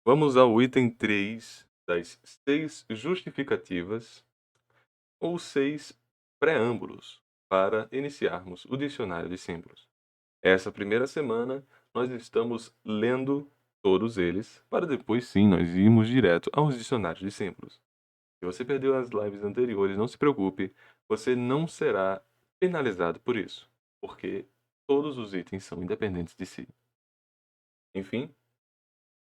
Vamos ao item 3 das 6 justificativas ou 6 preâmbulos para iniciarmos o dicionário de símbolos. Essa primeira semana nós estamos lendo todos eles, para depois sim nós irmos direto aos dicionários de símbolos. Se você perdeu as lives anteriores, não se preocupe, você não será penalizado por isso, porque todos os itens são independentes de si. Enfim,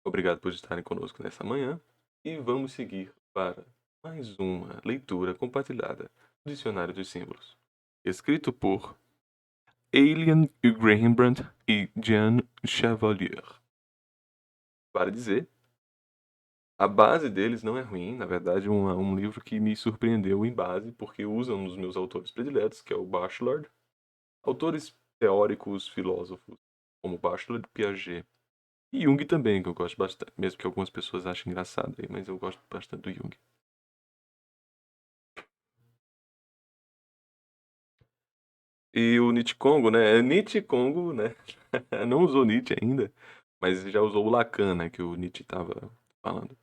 obrigado por estarem conosco nessa manhã e vamos seguir para mais uma leitura compartilhada do Dicionário dos Símbolos, escrito por Alien Grahambrandt e Jean Chevalier. Para dizer, a base deles não é ruim, na verdade um livro que me surpreendeu em base, porque usa um dos meus autores prediletos, que é o Bachelard. Autores teóricos, filósofos, como Bachelard, Piaget e Jung também, que eu gosto bastante, mesmo que algumas pessoas achem engraçado aí, mas eu gosto bastante do Jung. E o Nietzsche Congo, né? É Nietzsche Congo, né? Não usou Nietzsche ainda, mas já usou o Lacan, né? Que o Nietzsche estava falando.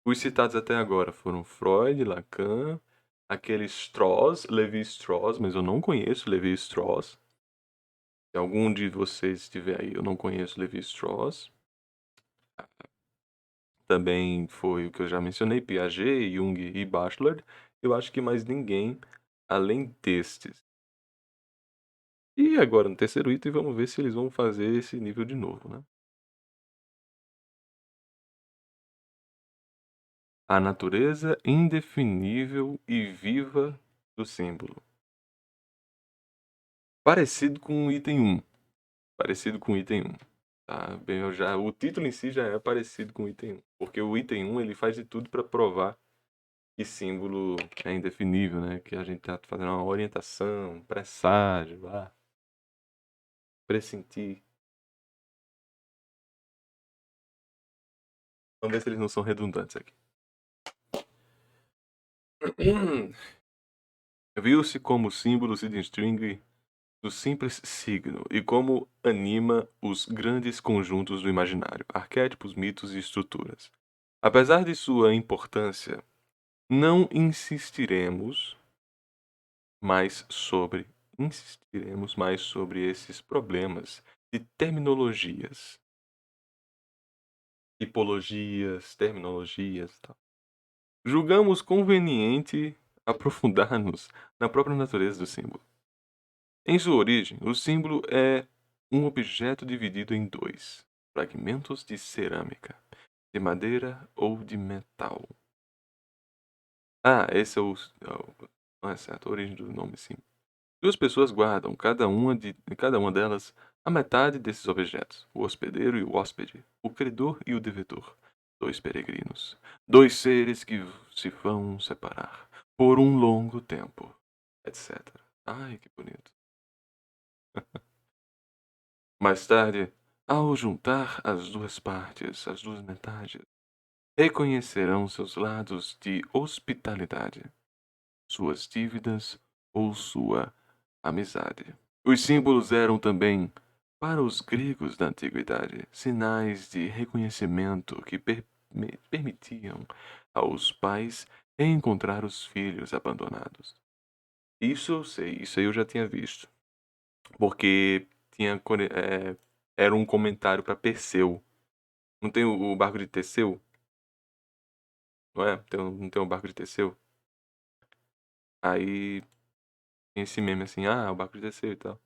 Os citados até agora foram Freud, Lacan, aquele Strauss, Levi-Strauss, mas eu não conheço Levi-Strauss. Se algum de vocês estiver aí, eu não conheço Levi-Strauss. Também foi o que eu já mencionei, Piaget, Jung e Bachelard. Eu acho que mais ninguém além destes. E agora no terceiro item, vamos ver se eles vão fazer esse nível de novo, né? A natureza indefinível e viva do símbolo. Parecido com o item 1. Parecido com o item 1. Tá? Bem, o título em si já é parecido com o item 1. Porque o item 1 ele faz de tudo para provar que símbolo é indefinível, né? Que a gente tá fazendo uma orientação, um presságio, pressentir. Vamos ver se eles não são redundantes aqui. Viu-se como o símbolo se distingue do simples signo e como anima os grandes conjuntos do imaginário, arquétipos, mitos e estruturas. Apesar de sua importância, não insistiremos mais sobre esses problemas de terminologias, tipologias, terminologias, tal. Julgamos conveniente aprofundar-nos na própria natureza do símbolo. Em sua origem, o símbolo é um objeto dividido em dois fragmentos de cerâmica, de madeira ou de metal. Esse é não é certo, a origem do nome sim. Duas pessoas guardam, cada uma delas, a metade desses objetos, o hospedeiro e o hóspede, o credor e o devedor. Dois peregrinos, dois seres que se vão separar por um longo tempo, etc. Ai, que bonito. Mais tarde, ao juntar as duas partes, as duas metades, reconhecerão seus lados de hospitalidade, suas dívidas ou sua amizade. Os símbolos eram também, para os gregos da antiguidade, sinais de reconhecimento que permitiam aos pais encontrar os filhos abandonados. Isso eu sei, isso aí eu já tinha visto. Porque era um comentário para Perseu. Não tem o barco de Teseu? Não é? Não tem o barco de Teseu? Aí tem esse meme assim, o barco de Teseu e tal.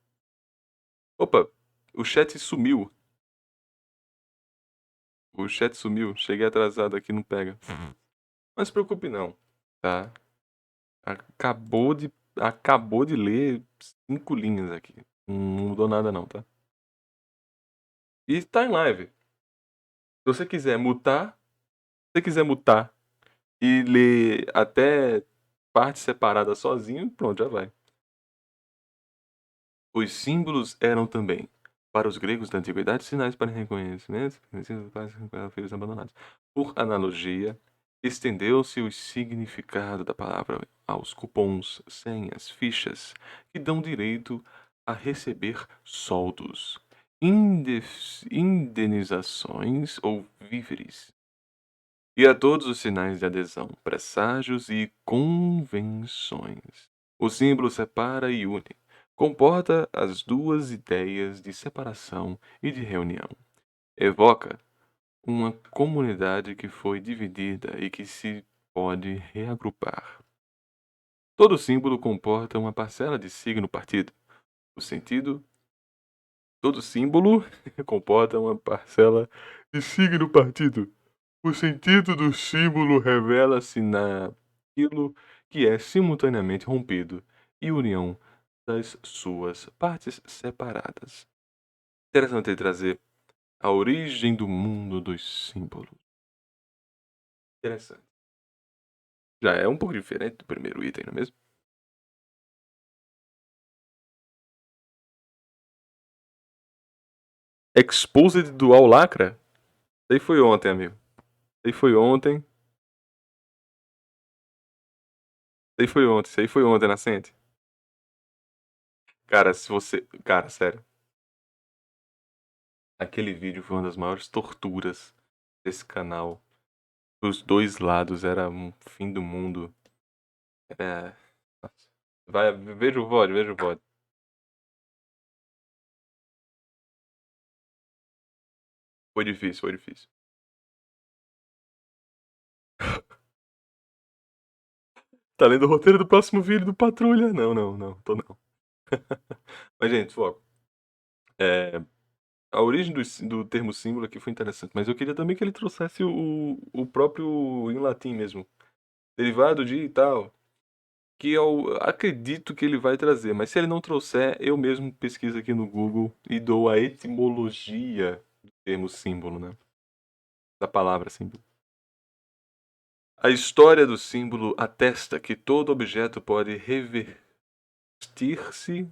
Opa, o chat sumiu. O chat sumiu. Cheguei atrasado aqui, não pega. Não se preocupe não, tá? Acabou de ler 5 linhas aqui. Não mudou nada não, tá? E tá em live. Se você quiser mutar e ler até parte separada sozinho, pronto, já vai. Os símbolos eram também, para os gregos da antiguidade, sinais para reconhecimento, filhos abandonados. Por analogia, estendeu-se o significado da palavra aos cupons, senhas, fichas, que dão direito a receber soldos, indenizações ou víveres, e a todos os sinais de adesão, presságios e convenções. O símbolo separa e une, comporta as duas ideias de separação e de reunião. Evoca uma comunidade que foi dividida e que se pode reagrupar. Todo símbolo comporta uma parcela de signo partido. O sentido Todo símbolo comporta uma parcela de signo partido. O sentido do símbolo revela-se naquilo que é simultaneamente rompido e união das suas partes separadas. Interessante ele trazer a origem do mundo dos símbolos. Interessante. Já é um pouco diferente do primeiro item, não é mesmo? Exposed Dual Lacra? Isso aí foi ontem, amigo. Isso aí foi ontem. Isso aí foi ontem. Isso aí foi ontem, Nascente. Cara, se você. Cara, sério. Aquele vídeo foi uma das maiores torturas desse canal. Os dois lados era um fim do mundo. É... Vai, veja o VOD, veja o VOD. Foi difícil, foi difícil. Tá lendo o roteiro do próximo vídeo do Patrulha? Não, não, não, tô não. Mas, gente, foco. A origem do termo símbolo aqui foi interessante, mas eu queria também que ele trouxesse o próprio em latim mesmo. Derivado de e tal. Que eu acredito que ele vai trazer, mas se ele não trouxer, eu mesmo pesquiso aqui no Google e dou a etimologia do termo símbolo, né? Da palavra símbolo. A história do símbolo atesta que todo objeto pode revestir-se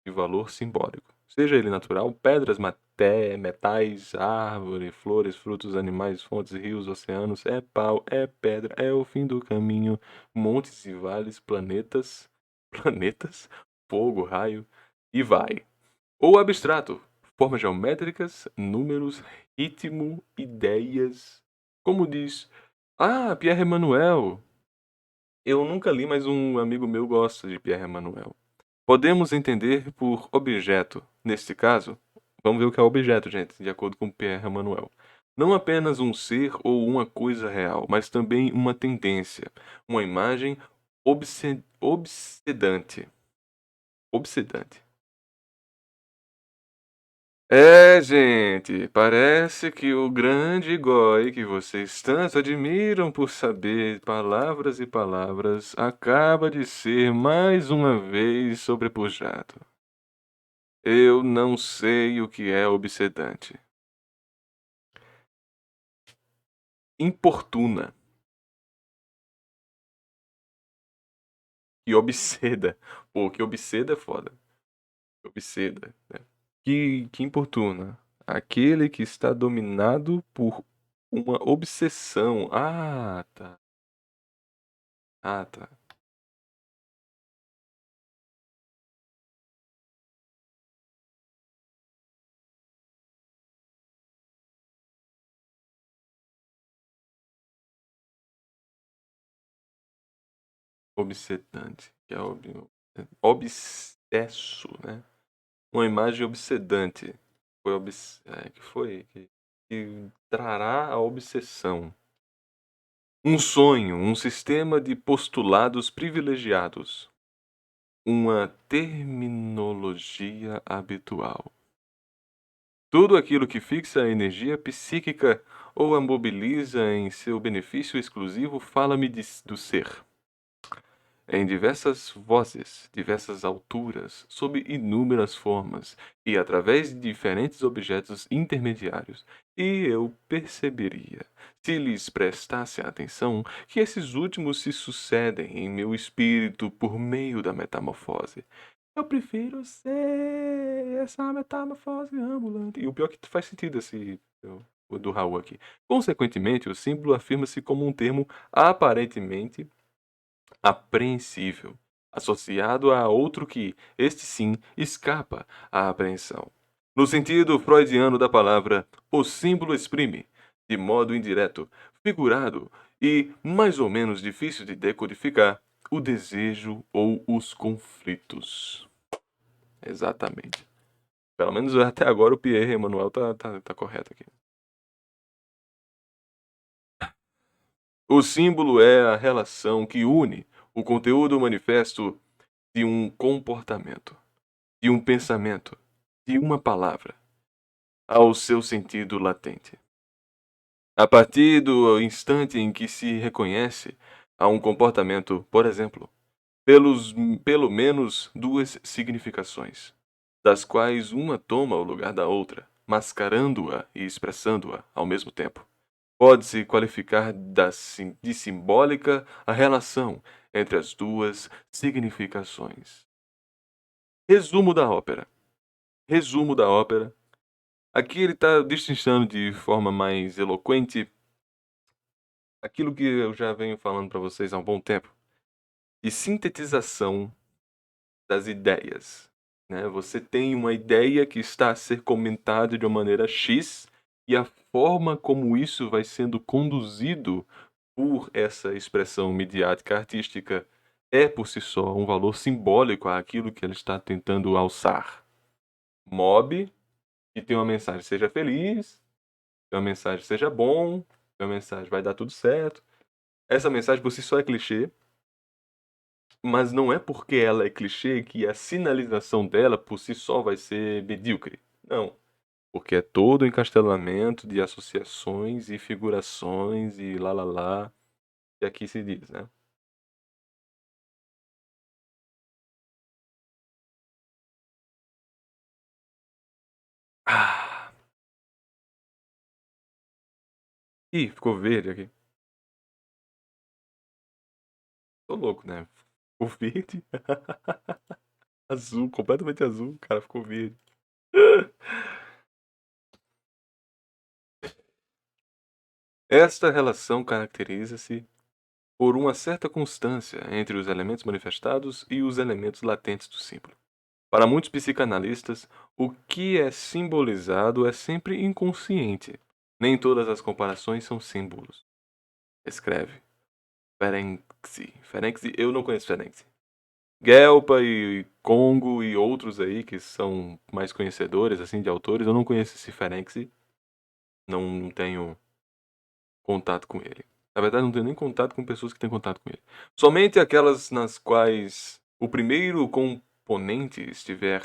de valor simbólico, seja ele natural, pedras, metais, árvore, flores, frutos, animais, fontes, rios, oceanos, é pau, é pedra, é o fim do caminho, montes e vales, planetas, fogo, raio, e vai. Ou abstrato, formas geométricas, números, ritmo, ideias. Como diz, Pierre Emmanuel. Eu nunca li, mas um amigo meu gosta de Pierre Emmanuel. Podemos entender por objeto, neste caso, vamos ver o que é objeto, gente, de acordo com Pierre Emmanuel. Não apenas um ser ou uma coisa real, mas também uma tendência, uma imagem obsedante. Obsedante. Gente, parece que o grande Goi que vocês tanto admiram por saber palavras e palavras acaba de ser mais uma vez sobrepujado. Eu não sei o que é obsedante. Importuna e obseda. Pô, que obseda é foda. Obseda, né? Que importuna. Aquele que está dominado por uma obsessão. Ah, tá. Ah, tá. Obsedante. Que é obsesso, né? Uma imagem obsedante. Foi que foi? Que trará a obsessão. Um sonho, um sistema de postulados privilegiados. Uma terminologia habitual. Tudo aquilo que fixa a energia psíquica ou a mobiliza em seu benefício exclusivo fala-me do ser. Em diversas vozes, diversas alturas, sob inúmeras formas e através de diferentes objetos intermediários, e eu perceberia, se lhes prestasse atenção, que esses últimos se sucedem em meu espírito por meio da metamorfose. Eu prefiro ser essa metamorfose ambulante. E o pior é que faz sentido o do Raul aqui. Consequentemente, o símbolo afirma-se como um termo aparentemente apreensível, associado a outro que, este sim, escapa à apreensão. No sentido freudiano da palavra, o símbolo exprime, de modo indireto, figurado e mais ou menos difícil de decodificar, o desejo ou os conflitos. Exatamente. Pelo menos até agora o Pierre Emmanuel tá correto aqui. O símbolo é a relação que une o conteúdo manifesto de um comportamento, de um pensamento, de uma palavra, ao seu sentido latente. A partir do instante em que se reconhece a um comportamento, por exemplo, pelo menos duas significações, das quais uma toma o lugar da outra, mascarando-a e expressando-a ao mesmo tempo. Pode-se qualificar de simbólica a relação entre as duas significações. Resumo da ópera. Resumo da ópera. Aqui ele está destrinchando de forma mais eloquente aquilo que eu já venho falando para vocês há um bom tempo, de sintetização das ideias. Né? Você tem uma ideia que está a ser comentada de uma maneira X, e a forma como isso vai sendo conduzido por essa expressão midiática artística é por si só um valor simbólico àquilo que ela está tentando alçar. Mob, que tem uma mensagem seja feliz, tem uma mensagem seja bom, tem uma mensagem vai dar tudo certo. Essa mensagem por si só é clichê, mas não é porque ela é clichê que a sinalização dela por si só vai ser medíocre. Não. Porque é todo o encastelamento de associações e figurações e lá lá lá, que aqui se diz, né? Ah, ih, ficou verde aqui. Tô louco, né? Ficou verde. Azul, completamente azul, cara, ficou verde. Esta relação caracteriza-se por uma certa constância entre os elementos manifestados e os elementos latentes do símbolo. Para muitos psicanalistas, o que é simbolizado é sempre inconsciente. Nem todas as comparações são símbolos. Escreve Ferenczi. Ferenczi, eu não conheço Ferenczi. Guelpa e Congo e outros aí que são mais conhecedores assim de autores, eu não conheço esse Ferenczi, não tenho contato com ele. Na verdade, não tenho nem contato com pessoas que têm contato com ele. Somente aquelas nas quais o primeiro componente estiver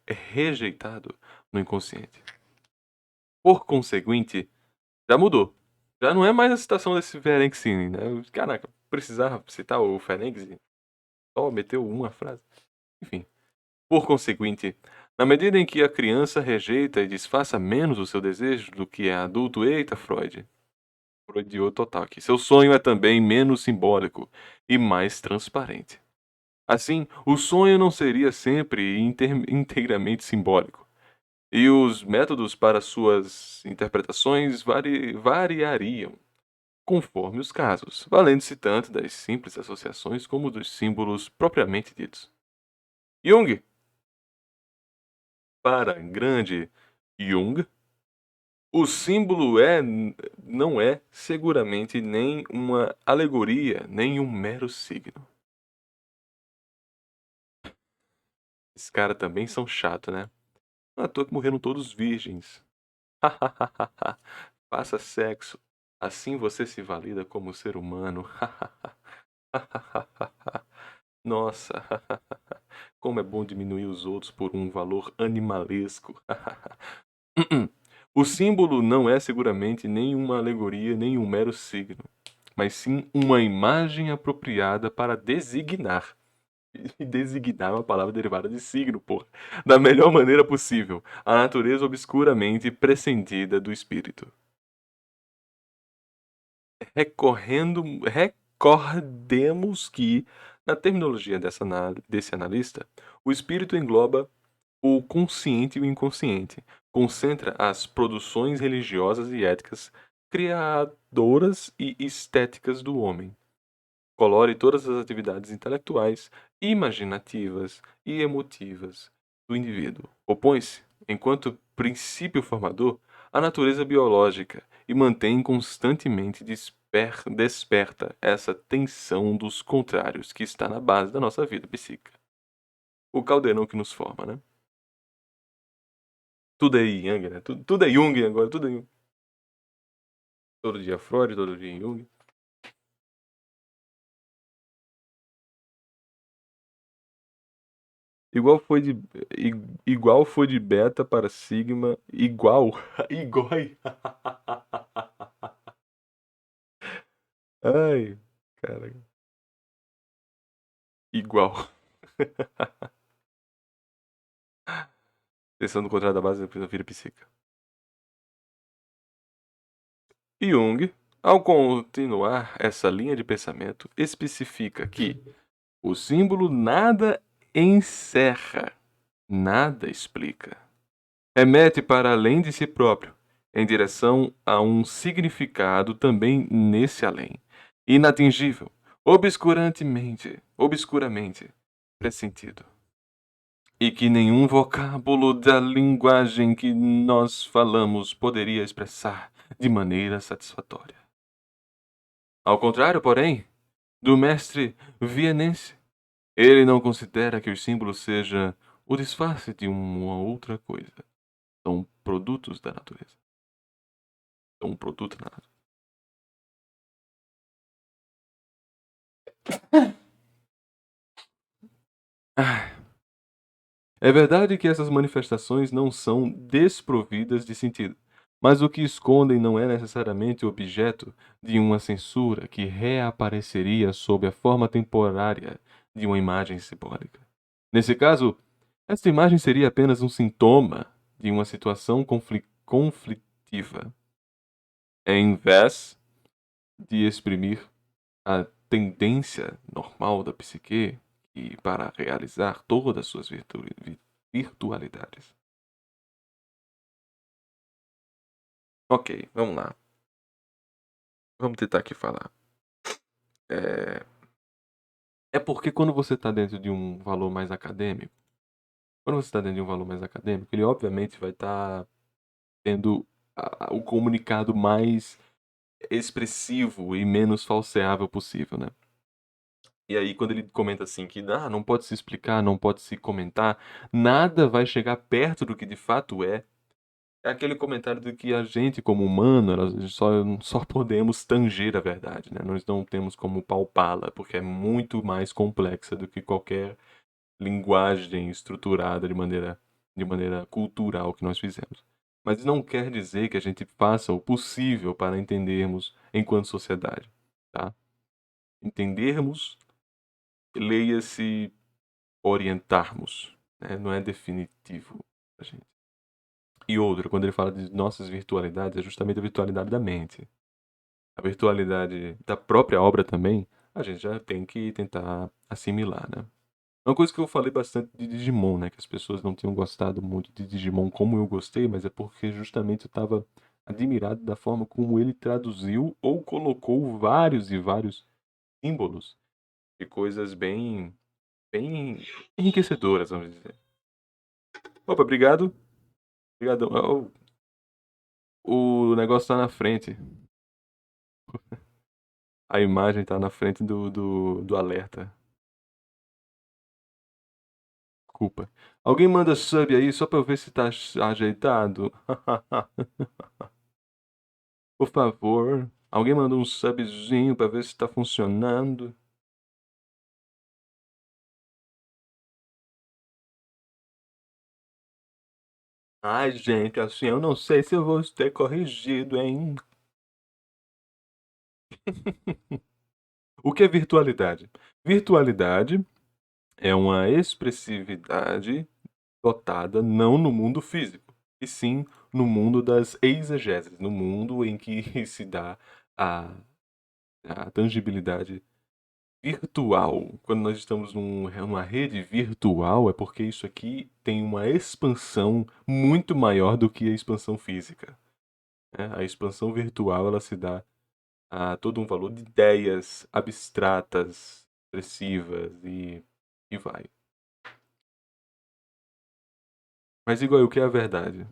rejeitado no inconsciente. Por conseguinte, já mudou. Já não é mais a citação desse Ferenczi, né? Caraca, precisava citar o Ferenczi? Só meteu uma frase. Enfim. Por conseguinte, na medida em que a criança rejeita e disfarça menos o seu desejo do que é adulto, eita, Freud. Freudiou total aqui. Seu sonho é também menos simbólico e mais transparente. Assim, o sonho não seria sempre inteiramente simbólico, e os métodos para suas interpretações variariam, conforme os casos, valendo-se tanto das simples associações como dos símbolos propriamente ditos. Jung, para grande Jung, o símbolo não é seguramente nem uma alegoria, nem um mero signo. Esses caras também são chatos, né? Não é à toa que morreram todos virgens. Faça sexo. Assim você se valida como ser humano. Nossa, como é bom diminuir os outros por um valor animalesco. O símbolo não é seguramente nem uma alegoria, nem um mero signo, mas sim uma imagem apropriada para designar. E designar é uma palavra derivada de signo, porra. Da melhor maneira possível, a natureza obscuramente prescindida do espírito. Recordemos que, na terminologia desse analista, o espírito engloba o consciente e o inconsciente, concentra as produções religiosas e éticas criadoras e estéticas do homem, colore todas as atividades intelectuais, imaginativas e emotivas, do indivíduo. Opõe-se, enquanto princípio formador, à natureza biológica e mantém constantemente desperta essa tensão dos contrários que está na base da nossa vida psíquica. O caldeirão que nos forma, né? Tudo é Yang, né? Tudo é Jung agora, tudo é Jung. Todo dia Freud, todo dia Jung. Igual foi de, igual foi de beta para sigma, igual. Igual. Ai, cara. Igual. Tensão do contrário da base da vida psíquica. Jung, ao continuar essa linha de pensamento, especifica que o símbolo nada encerra, nada explica. Remete para além de si próprio, em direção a um significado também nesse além, inatingível, obscuramente pressentido. E que nenhum vocábulo da linguagem que nós falamos poderia expressar de maneira satisfatória. Ao contrário, porém, do mestre vienense, ele não considera que os símbolos seja o disfarce de uma outra coisa. São produtos da natureza. São um produto da natureza. É verdade que essas manifestações não são desprovidas de sentido, mas o que escondem não é necessariamente o objeto de uma censura que reapareceria sob a forma temporária de uma imagem simbólica. Nesse caso, esta imagem seria apenas um sintoma de uma situação conflitiva, em vez de exprimir a tendência normal da psique e para realizar todas as suas virtualidades. Ok, vamos lá. Vamos tentar aqui falar. É porque quando você está dentro de um valor mais acadêmico, ele obviamente vai estar tendo o comunicado mais expressivo e menos falseável possível, né? E aí, quando ele comenta assim que não pode se explicar, não pode se comentar, nada vai chegar perto do que de fato é. É aquele comentário de que a gente, como humano, só podemos tanger a verdade, né? Nós não temos como palpá-la, porque é muito mais complexa do que qualquer linguagem estruturada de maneira cultural que nós fizemos. Mas isso não quer dizer que a gente faça o possível para entendermos enquanto sociedade, tá? Entendermos, leia-se orientarmos, né? Não é definitivo pra gente. E outra, quando ele fala de nossas virtualidades, é justamente a virtualidade da mente. A virtualidade da própria obra também, a gente já tem que tentar assimilar, né? Uma coisa que eu falei bastante de Digimon, né? Que as pessoas não tinham gostado muito de Digimon como eu gostei, mas é porque justamente eu estava admirado da forma como ele traduziu ou colocou vários e vários símbolos de coisas bem enriquecedoras, vamos dizer. Opa, obrigado. Obrigadão. O negócio tá na frente. A imagem tá na frente do alerta. Desculpa. Alguém manda sub aí só pra eu ver se tá ajeitado. Por favor. Alguém manda um subzinho pra ver se tá funcionando. Ai, gente, assim eu não sei se eu vou ter corrigido, hein? O que é virtualidade? Virtualidade é uma expressividade dotada não no mundo físico, e sim no mundo das exegeses, no mundo em que se dá a, a tangibilidade virtual. Quando nós estamos numa rede virtual, é porque isso aqui tem uma expansão muito maior do que a expansão física, né? A expansão virtual ela se dá a todo um valor de ideias abstratas, expressivas e vai. Mas igual, o que é a verdade?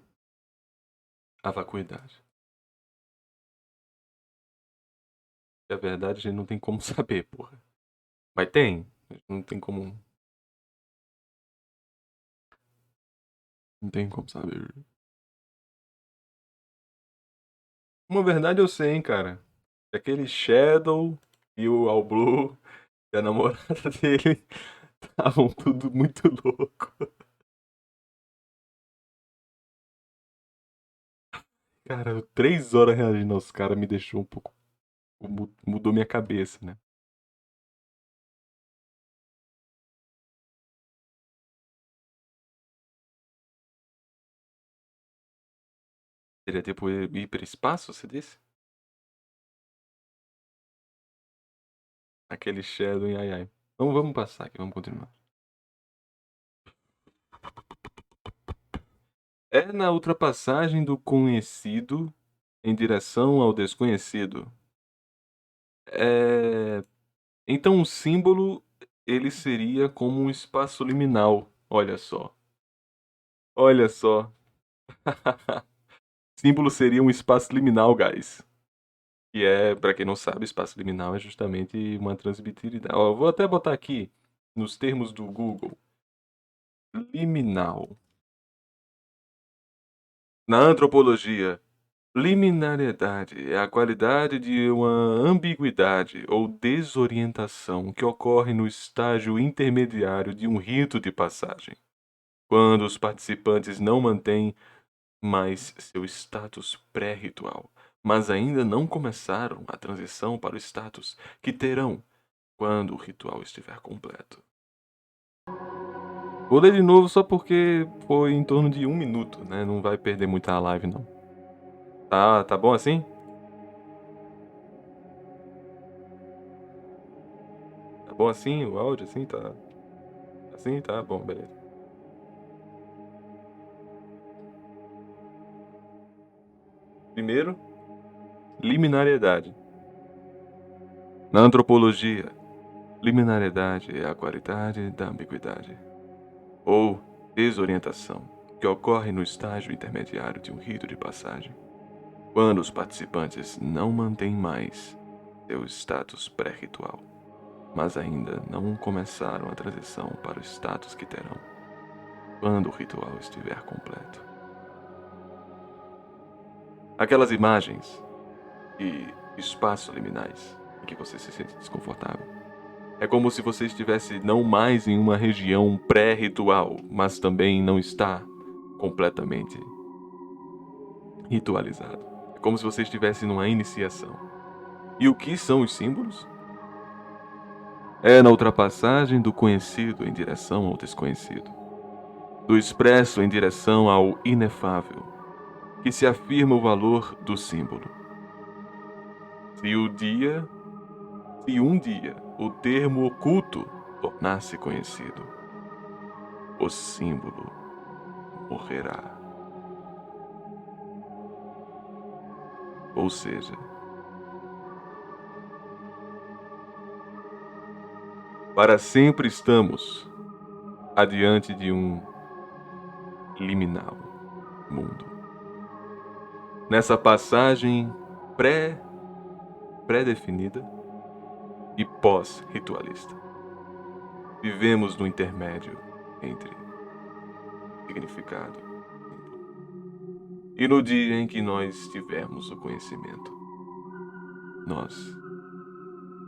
A vacuidade. E a verdade a gente não tem como saber, porra. Mas tem. Não tem como. Não tem como saber. Uma verdade eu sei, hein, cara. Aquele Shadow e o All Blue e a namorada dele estavam tudo muito louco. Cara, 3 horas reagindo aos caras me deixou um pouco. Mudou minha cabeça, né? Seria tipo hiperespaço, você disse? Aquele Shadow e ai ai. Então vamos passar aqui, vamos continuar. É na ultrapassagem do conhecido em direção ao desconhecido. É... Então o símbolo ele seria como um espaço liminal. Olha só. Olha só. Símbolo seria um espaço liminal, guys. Que é, para quem não sabe, espaço liminal é justamente uma transitividade. Ó, eu vou até botar aqui nos termos do Google. Liminal. Na antropologia, liminariedade é a qualidade de uma ambiguidade ou desorientação que ocorre no estágio intermediário de um rito de passagem, quando os participantes não mantêm mais seu status pré-ritual, mas ainda não começaram a transição para o status que terão quando o ritual estiver completo. Vou ler de novo só porque foi em torno de 1 minuto, né? Não vai perder muita live, não. Tá bom assim? Tá bom assim o áudio, assim? Tá assim? Tá bom, beleza. Primeiro, liminariedade. Na antropologia, liminariedade é a qualidade da ambiguidade, ou desorientação, que ocorre no estágio intermediário de um rito de passagem, quando os participantes não mantêm mais seu status pré-ritual, mas ainda não começaram a transição para o status que terão quando o ritual estiver completo. Aquelas imagens e espaços liminais em que você se sente desconfortável. É como se você estivesse não mais em uma região pré-ritual, mas também não está completamente ritualizado. É como se você estivesse numa iniciação. E o que são os símbolos? É na ultrapassagem do conhecido em direção ao desconhecido, do expresso em direção ao inefável, que se afirma o valor do símbolo. Se o dia, se um dia o termo oculto tornar-se conhecido, o símbolo morrerá. Ou seja, para sempre estamos adiante de um liminal mundo. Nessa passagem pré-definida e pós-ritualista. Vivemos no intermédio entre significado e símbolo. E no dia em que nós tivermos o conhecimento, nós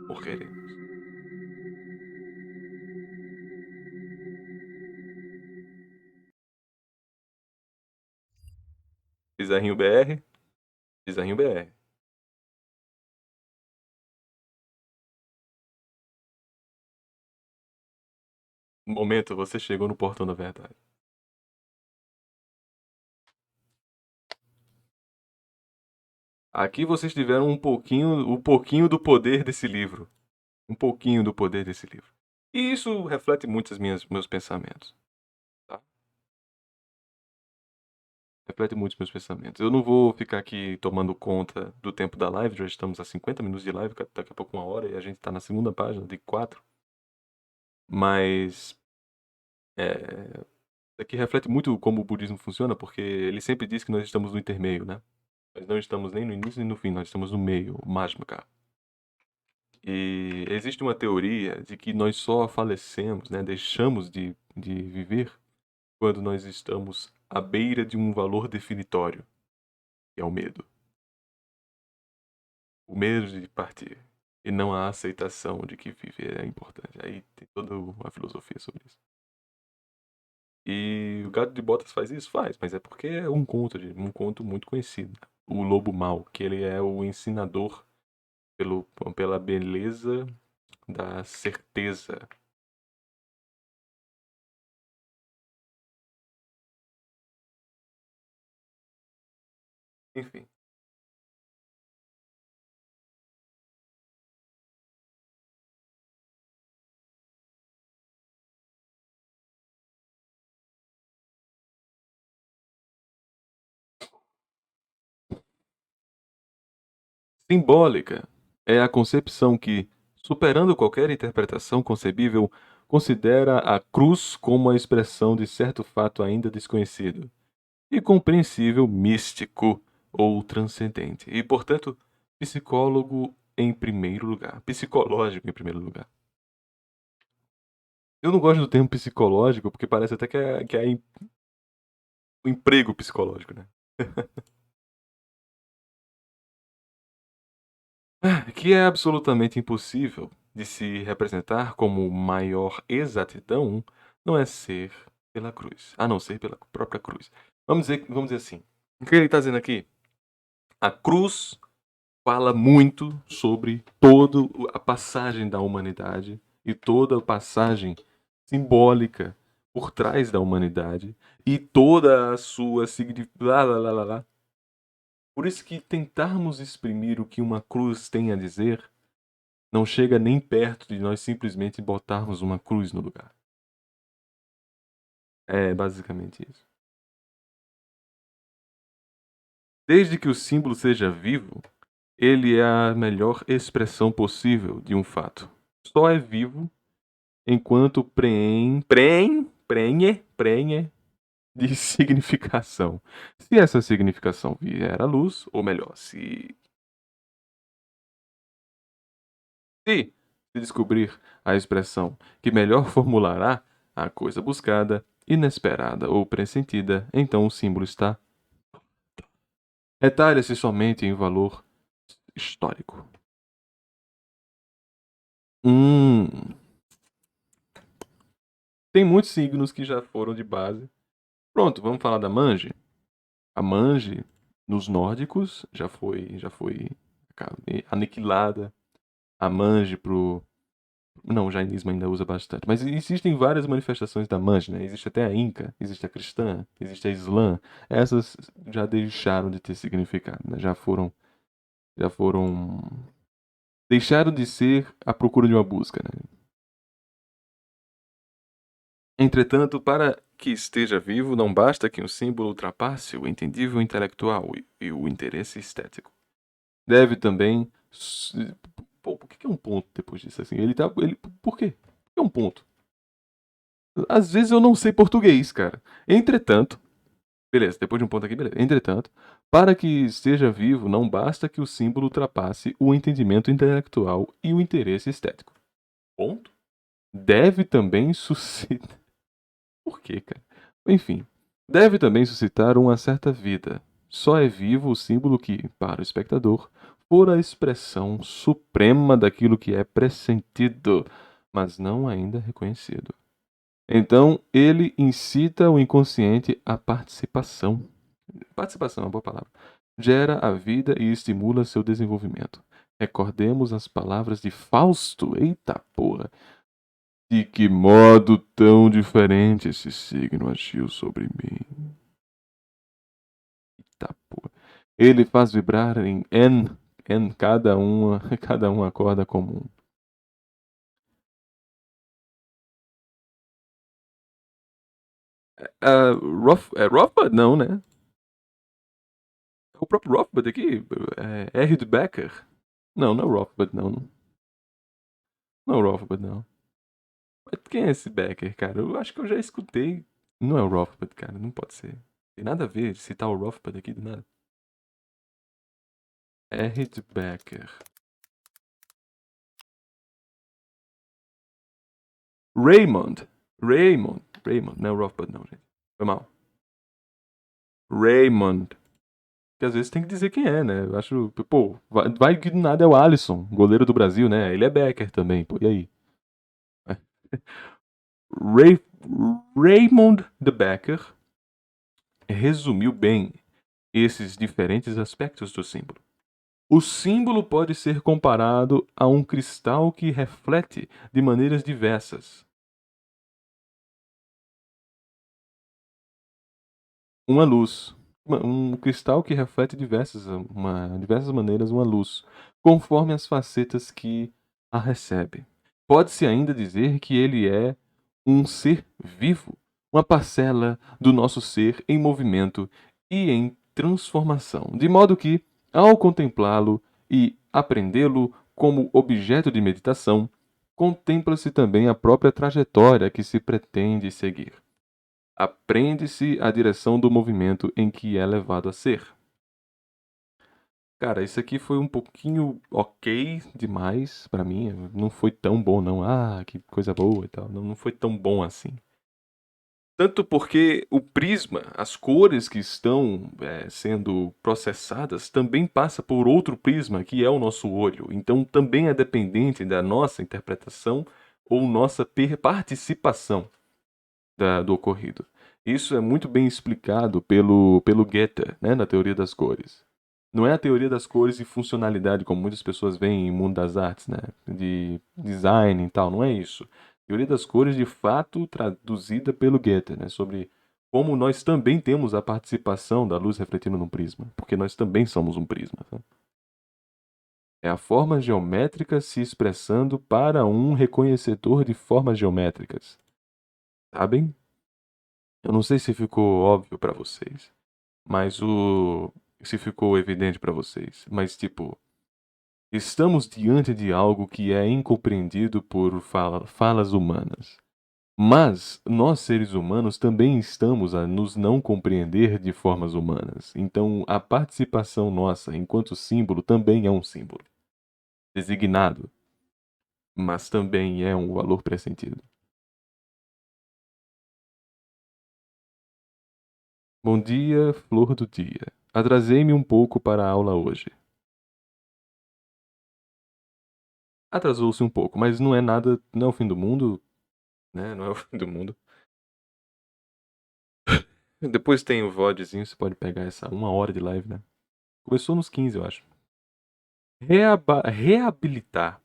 morreremos. Bizarrinho BR, Bizarrinho BR. No momento você chegou no portão da verdade. Aqui vocês tiveram um pouquinho do poder desse livro. Um pouquinho do poder desse livro. E isso reflete muito meus pensamentos. Tá? Reflete muito meus pensamentos. Eu não vou ficar aqui tomando conta do tempo da live, já estamos a 50 minutos de live, daqui a pouco 1 hora, e a gente está na segunda página de 4. Mas Isso aqui reflete muito como o budismo funciona, porque ele sempre diz que nós estamos no intermeio, né. Nós não estamos nem no início nem no fim, nós estamos no meio, o Madhyamaka. E existe uma teoria de que nós só falecemos, né, deixamos de viver quando nós estamos à beira de um valor definitório, que é o medo. O medo de partir. E não a aceitação de que viver é importante. Aí tem toda uma filosofia sobre isso. E o Gato de Botas faz isso? Faz, mas é porque é um conto muito conhecido. O Lobo Mau, que ele é o ensinador pela beleza da certeza. Enfim. Simbólica é a concepção que, superando qualquer interpretação concebível, considera a cruz como a expressão de certo fato ainda desconhecido e compreensível místico ou transcendente, e, portanto, psicólogo em primeiro lugar. Psicológico em primeiro lugar. Eu não gosto do termo psicológico porque parece até que é um emprego psicológico, né? Que é absolutamente impossível de se representar como maior exatidão, não é ser pela cruz, a não ser pela própria cruz. Vamos dizer assim. O que ele está dizendo aqui? A cruz fala muito sobre toda a passagem da humanidade e toda a passagem simbólica por trás da humanidade e toda a sua significação. Por isso que tentarmos exprimir o que uma cruz tem a dizer não chega nem perto de nós simplesmente botarmos uma cruz no lugar. É basicamente isso. Desde que o símbolo seja vivo, ele é a melhor expressão possível de um fato. Só é vivo enquanto prenhe de significação. Se essa significação vier à luz, ou melhor, se descobrir a expressão que melhor formulará a coisa buscada, inesperada ou pressentida, então o símbolo está. Retalha-se somente em valor histórico. Hum. Tem muitos signos que já foram de base. Pronto, vamos falar da Manji. A Manji, nos nórdicos, já foi aniquilada. A Manji pro. Não, o jainismo ainda usa bastante. Mas existem várias manifestações da Manji, né? Existe até a Inca, existe a cristã, existe a Islã. Essas já deixaram de ter significado, né? Já foram. Deixaram de ser a procura de uma busca, né? Entretanto, para que esteja vivo, não basta que um símbolo ultrapasse o entendível intelectual e o interesse estético. Deve também. Pô, por que é um ponto depois disso? Assim, por quê? Por que é um ponto? Às vezes eu não sei português, cara. Entretanto, beleza, depois de um ponto aqui, beleza. Entretanto, para que esteja vivo, não basta que o símbolo ultrapasse o entendimento intelectual e o interesse estético. Ponto. Deve também suscitar. Por quê, cara? Enfim, deve também suscitar uma certa vida. Só é vivo o símbolo que, para o espectador, for a expressão suprema daquilo que é pressentido, mas não ainda reconhecido. Então, ele incita o inconsciente à participação. Participação é uma boa palavra. Gera a vida e estimula seu desenvolvimento. Recordemos as palavras de Fausto. Eita porra! De que modo tão diferente esse signo agiu sobre mim? Eita porra. Ele faz vibrar em N cada uma corda comum. Rothbard não, né? O próprio Rothbard aqui, R. de Becker. Não é o Rothbard não. Não é o Rothbard não. Mas quem é esse Becker, cara? Eu acho que eu já escutei. Não é o Rothbard, cara, não pode ser. Tem nada a ver de citar o Rothbard aqui do nada. R. de Becker. Raymond. Raymond. Não é o Rothbard, não, gente. Foi mal. Raymond. Porque às vezes tem que dizer quem é, né? Eu acho. Pô, vai que do nada é o Alisson, goleiro do Brasil, né? Ele é Becker também, pô. E aí? Ray, Raymond de Becker resumiu bem esses diferentes aspectos do símbolo. O símbolo pode ser comparado a um cristal que reflete de maneiras diversas uma luz. Um cristal que reflete diversas maneiras uma luz, conforme as facetas que a recebe. Pode-se ainda dizer que ele é um ser vivo, uma parcela do nosso ser em movimento e em transformação, de modo que, ao contemplá-lo e aprendê-lo como objeto de meditação, contempla-se também a própria trajetória que se pretende seguir. Aprende-se a direção do movimento em que é levado a ser. Cara, isso aqui foi um pouquinho ok demais pra mim. Não foi tão bom, não. Ah, que coisa boa e tal. Não foi tão bom assim. Tanto porque o prisma, as cores que estão sendo processadas, também passa por outro prisma, que é o nosso olho. Então também é dependente da nossa interpretação ou nossa participação do ocorrido. Isso é muito bem explicado pelo Goethe, né, na teoria das cores. Não é a teoria das cores e funcionalidade, como muitas pessoas veem em mundo das artes, né, de design e tal, não é isso. Teoria das cores, de fato, traduzida pelo Goethe, né, sobre como nós também temos a participação da luz refletindo num prisma, porque nós também somos um prisma. Tá? É a forma geométrica se expressando para um reconhecedor de formas geométricas. Sabem? Eu não sei se ficou óbvio pra vocês, mas se ficou evidente pra vocês, mas tipo, estamos diante de algo que é incompreendido por falas humanas. Mas nós, seres humanos, também estamos a nos não compreender de formas humanas. Então, a participação nossa, enquanto símbolo, também é um símbolo. Designado, mas também é um valor pressentido. Bom dia, flor do dia. Atrasei-me um pouco para a aula hoje. Atrasou-se um pouco, mas não é nada, não é o fim do mundo, né? Não é o fim do mundo. Depois tem o VODzinho, você pode pegar essa 1 hora de live, né? Começou nos 15, eu acho. Reabilitar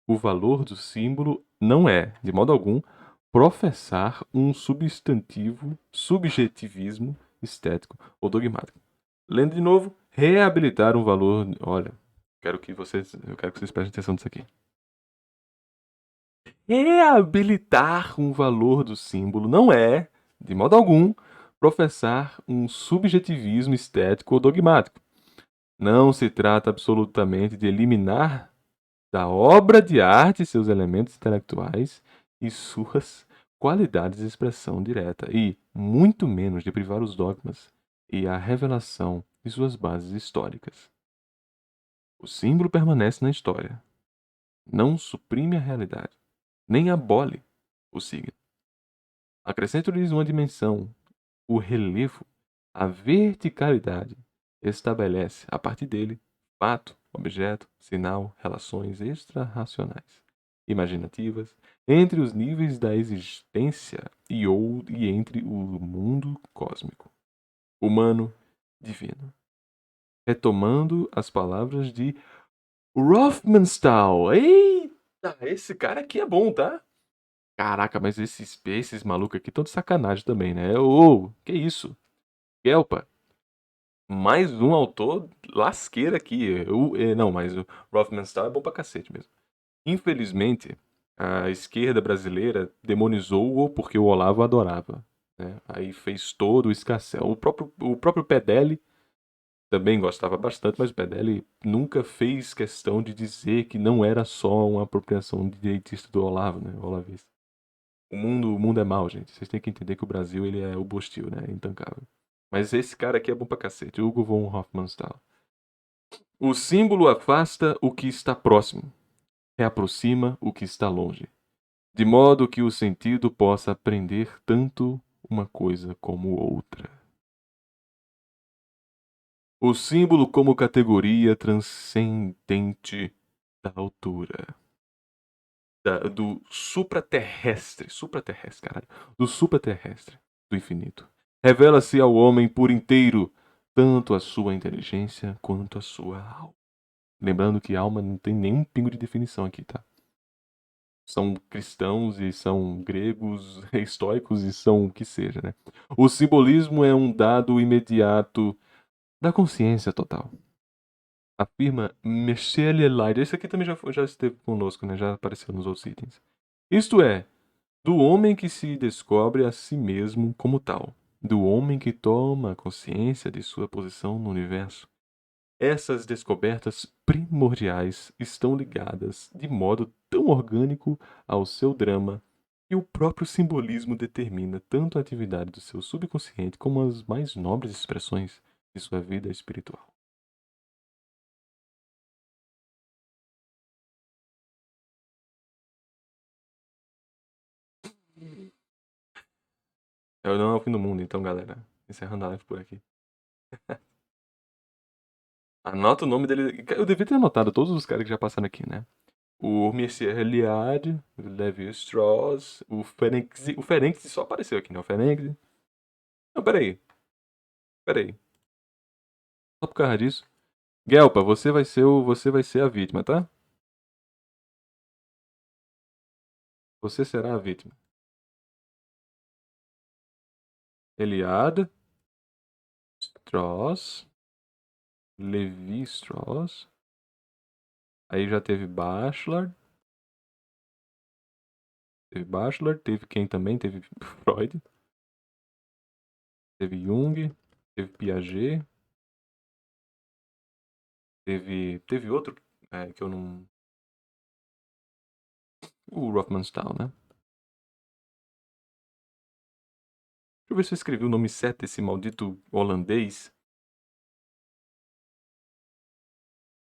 o valor do símbolo não é, de modo algum, professar um substantivo subjetivismo estético ou dogmático. Lendo de novo, reabilitar um valor. Olha, eu quero que vocês prestem atenção nisso aqui. Reabilitar um valor do símbolo não é, de modo algum, professar um subjetivismo estético ou dogmático. Não se trata absolutamente de eliminar da obra de arte seus elementos intelectuais e suas qualidades de expressão direta, e muito menos de privar os dogmas e a revelação de suas bases históricas. O símbolo permanece na história, não suprime a realidade, nem abole o signo. Acrescento-lhes uma dimensão, o relevo, a verticalidade, estabelece, a partir dele, fato, objeto, sinal, relações extrarracionais, imaginativas, entre os níveis da existência e entre o mundo cósmico, humano, divino. Retomando as palavras de Rothmannsthal. Eita, esse cara aqui é bom, tá? Caraca, mas esses malucos aqui estão de sacanagem também, né? Ô, que isso? Kelpa, mais um autor lasqueira aqui. Não, mas o Rothmannsthal é bom pra cacete mesmo. Infelizmente, a esquerda brasileira demonizou-o porque o Olavo adorava. Né? Aí fez todo o escarcéu. O próprio Pedelli também gostava bastante, mas o Pedelli nunca fez questão de dizer que não era só uma apropriação direitista do Olavo, né? Olavista. O mundo é mau, gente. Vocês têm que entender que o Brasil, ele é o Bostil, né? É intancável. Mas esse cara aqui é bom pra cacete. Hugo von Hofmannsthal. O símbolo afasta o que está próximo, reaproxima o que está longe, de modo que o sentido possa aprender tanto uma coisa como outra. O símbolo como categoria transcendente da altura. Do supraterrestre, caralho. Do supraterrestre, do infinito. Revela-se ao homem por inteiro, tanto a sua inteligência quanto a sua alma. Lembrando que alma não tem nenhum pingo de definição aqui, tá? São cristãos e são gregos, estoicos e são o que seja, né? O simbolismo é um dado imediato da consciência total. Afirma Michel Elide. Esse aqui também já esteve conosco, né? Já apareceu nos outros itens. Isto é, do homem que se descobre a si mesmo como tal, do homem que toma consciência de sua posição no universo. Essas descobertas primordiais estão ligadas de modo tão orgânico ao seu drama que o próprio simbolismo determina tanto a atividade do seu subconsciente como as mais nobres expressões de sua vida espiritual. Eu não é o fim do mundo, então, galera. Encerrando a live por aqui. Anota o nome dele. Eu devia ter anotado todos os caras que já passaram aqui, né? O Mircea Eliade, o Levi Strauss, o Ferenc. O Ferenc só apareceu aqui, né? O Ferenc. Não, peraí. Peraí. Só por causa disso. Gelpa, você vai ser a vítima, tá? Você será a vítima. Eliade, Strauss, Levi Strauss. Aí já teve Bachelor. Teve Bachelor, teve quem também? Teve Freud. Teve Jung. Teve Piaget. Teve outro que eu não. O Rothmannsthal, né? Deixa eu ver se eu escrevi o nome certo desse maldito holandês.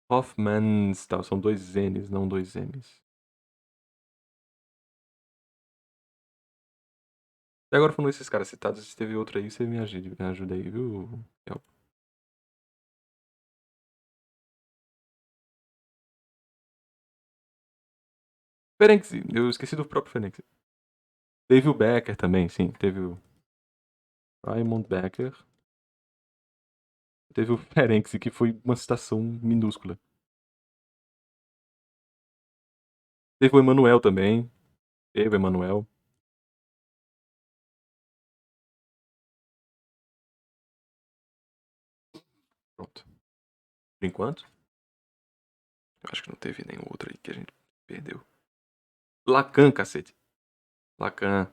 Hofmannsthal, são dois N's, não dois M's. E agora falando esses caras citados, se teve outro aí, você me ajuda aí, viu? Ferenc, eu esqueci do próprio Ferenc. Teve o Becker também, sim. Teve o Raymond Becker. Teve o Ferenc, que foi uma citação minúscula. Teve o Emanuel também. Teve o Emanuel. Pronto. Por enquanto, eu acho que não teve nenhum outro aí que a gente perdeu. Lacan, cacete. Lacan.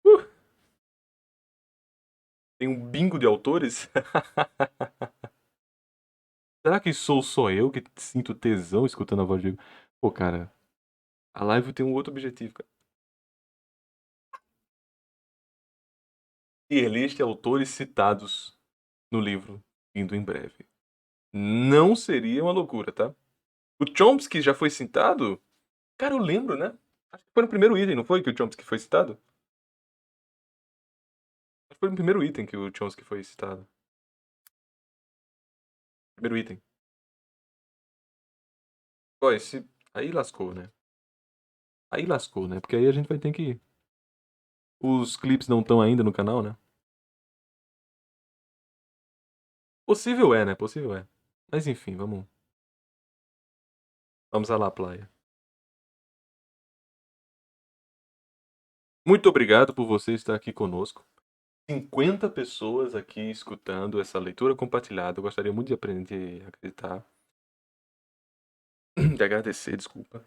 Uh, tem um bingo de autores? Será que sou só eu que sinto tesão escutando a voz de... Pô, cara, a live tem um outro objetivo, cara. Tier list de autores citados no livro, indo em breve. Não seria uma loucura, tá? O Chomsky já foi citado? Cara, eu lembro, né? Acho que foi no primeiro item, não foi que o Chomsky foi citado? Acho que foi no primeiro item que o Chomsky foi citado. Primeiro item. Pô, esse... Aí lascou, né? Aí lascou, né? Porque aí a gente vai ter que... Os clipes não estão ainda no canal, né? Possível é, né? Possível é. Mas enfim, vamos à La Playa. Muito obrigado por você estar aqui conosco. 50 pessoas aqui escutando essa leitura compartilhada. Eu gostaria muito de aprender a acreditar. De agradecer, desculpa.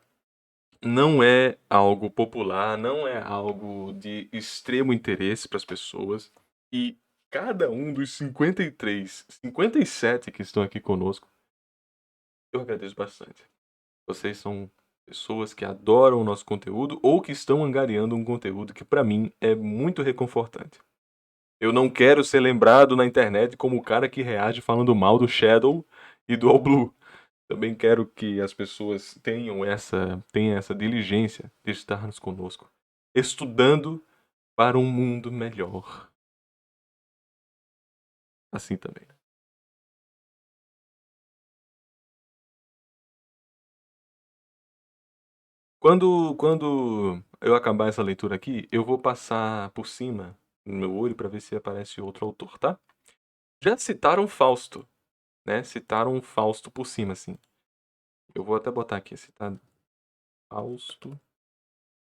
Não é algo popular, não é algo de extremo interesse para as pessoas. E cada um dos 53, 57 que estão aqui conosco eu agradeço bastante. Vocês são pessoas que adoram o nosso conteúdo ou que estão angariando um conteúdo que pra mim é muito reconfortante. Eu não quero ser lembrado na internet como o cara que reage falando mal do Shadow e do All Blue. Também quero que as pessoas tenham essa diligência de estarmos conosco, estudando para um mundo melhor. Assim também. Quando eu acabar essa leitura aqui, eu vou passar por cima no meu olho para ver se aparece outro autor, tá? Já citaram Fausto, né? Citaram Fausto por cima, assim. Eu vou até botar aqui, citado Fausto.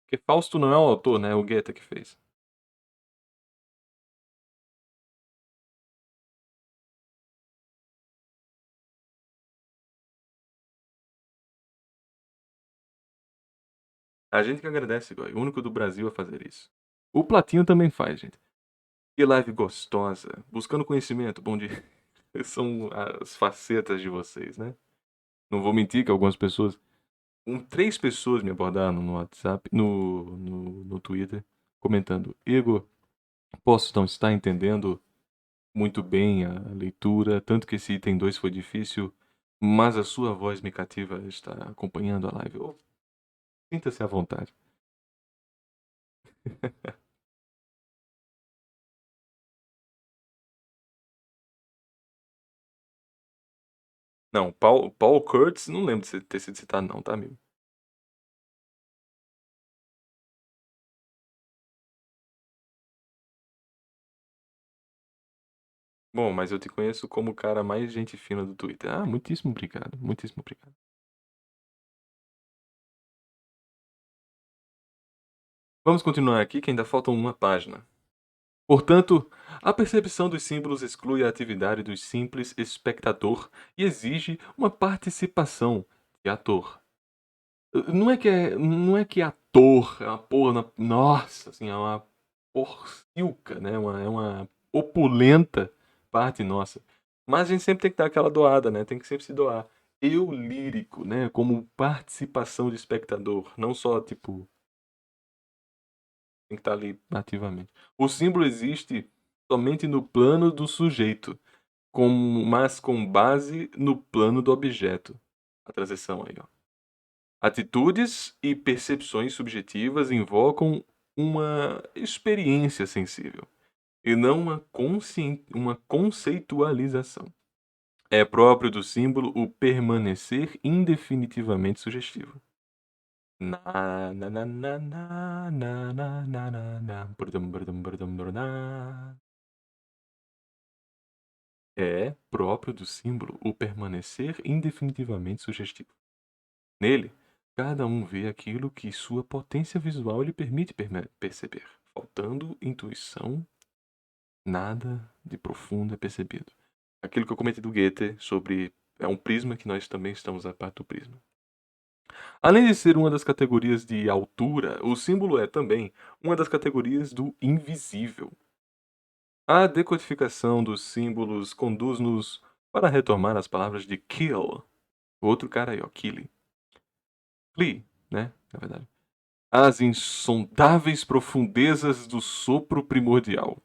Porque Fausto não é o autor, né? É o Goethe que fez. A gente que agradece, Goy. O único do Brasil a fazer isso. O Platinho também faz, gente. Que live gostosa. Buscando conhecimento. Bom dia. São as facetas de vocês, né? Não vou mentir que algumas pessoas. Três pessoas me abordaram no WhatsApp, no Twitter, comentando: Igor, posso não estar entendendo muito bem a leitura, tanto que esse item 2 foi difícil, mas a sua voz me cativa a estar acompanhando a live. Oh, sinta-se à vontade. Não, Paul Kurtz, não lembro de ter sido citado, não, tá, amigo? Bom, mas eu te conheço como o cara mais gente fina do Twitter. Ah, muitíssimo obrigado, muitíssimo obrigado. Vamos continuar aqui, que ainda falta uma página. Portanto, a percepção dos símbolos exclui a atividade do simples espectador e exige uma participação de ator. Não é que ator é uma porra, nossa, assim, é uma porciúca, né? É uma opulenta parte nossa. Mas a gente sempre tem que dar aquela doada, né? Tem que sempre se doar. Eu lírico, né? Como participação de espectador, não só tipo tem que estar ali ativamente. O símbolo existe somente no plano do sujeito, mas com base no plano do objeto. A transição aí, ó. Atitudes e percepções subjetivas invocam uma experiência sensível e não uma conceitualização. É próprio do símbolo o permanecer indefinitivamente sugestivo. Na, na, na, na, na, na, na, na, na, na, burdum, burdum, burdum, burdum. É próprio do símbolo o permanecer indefinitivamente sugestivo. Nele, cada um vê aquilo que sua potência visual lhe permite perceber. Faltando intuição, nada de profundo é percebido. Aquilo que eu comentei do Goethe sobre é um prisma que nós também estamos a parte do prisma. Além de ser uma das categorias de altura, o símbolo é também uma das categorias do invisível. A decodificação dos símbolos conduz-nos para retomar as palavras de Kill, outro cara aí, ó, Killy. Flea, né, na verdade. As insondáveis profundezas do sopro primordial,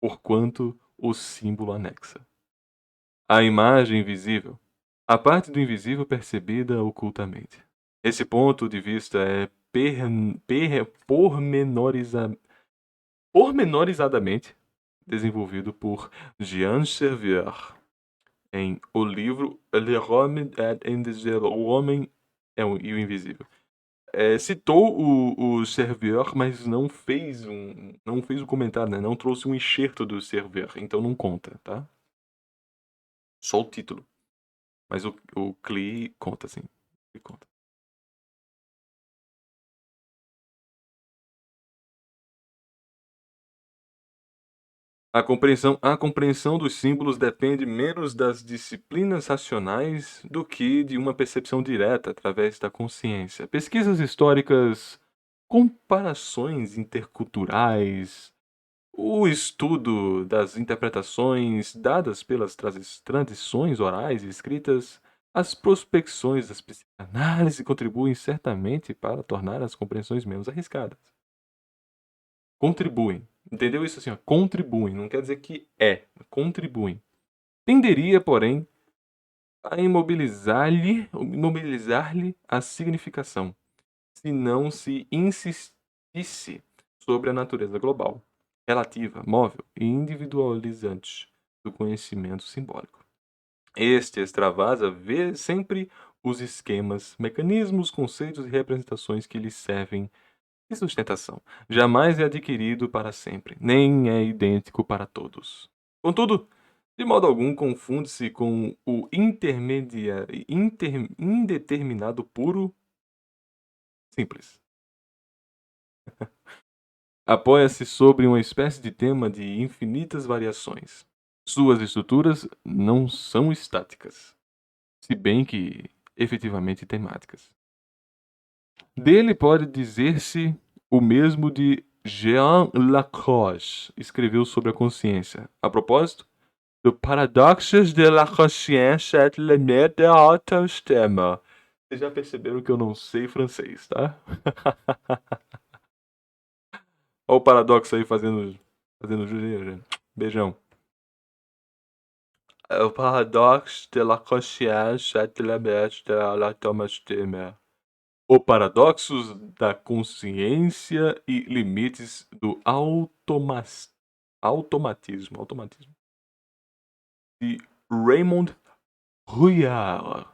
porquanto o símbolo anexa. A imagem invisível, a parte do invisível percebida ocultamente. Esse ponto de vista é pormenorizadamente desenvolvido por Jean Servier em O Livro Le Homme et Indésirable, O Homem e o Invisível. Citou o Servier, mas não fez um comentário, né? Não trouxe um enxerto do Servier, então não conta, tá? Só o título. Mas o Klee conta, sim. Ele conta. A compreensão dos símbolos depende menos das disciplinas racionais do que de uma percepção direta através da consciência. Pesquisas históricas, comparações interculturais, o estudo das interpretações dadas pelas tradições orais e escritas As prospecções das psicanálise contribuem certamente para tornar as compreensões menos arriscadas. Contribuem. Entendeu isso assim? Ó, contribuem. Não quer dizer que contribuem. Tenderia, porém, a imobilizar-lhe a significação, se não se insistisse sobre a natureza global, relativa, móvel e individualizante do conhecimento simbólico. Este extravasa vê sempre os esquemas, mecanismos, conceitos e representações que lhe servem de sustentação. Jamais é adquirido para sempre, nem é idêntico para todos. Contudo, de modo algum confunde-se com o indeterminado puro simples. Apoia-se sobre uma espécie de tema de infinitas variações. Suas estruturas não são estáticas, se bem que efetivamente temáticas. Dele pode dizer-se o mesmo de Jean Lacroix escreveu sobre a consciência. A propósito, do Paradoxes de la conscience et limite de autoestima. Vocês já perceberam que eu não sei francês, tá? Olha o paradoxo aí fazendo jureira. Beijão. O paradoxo de la conscience et limite de autoestima. O paradoxos da consciência e limites do automatismo. De Raymond Rouillard.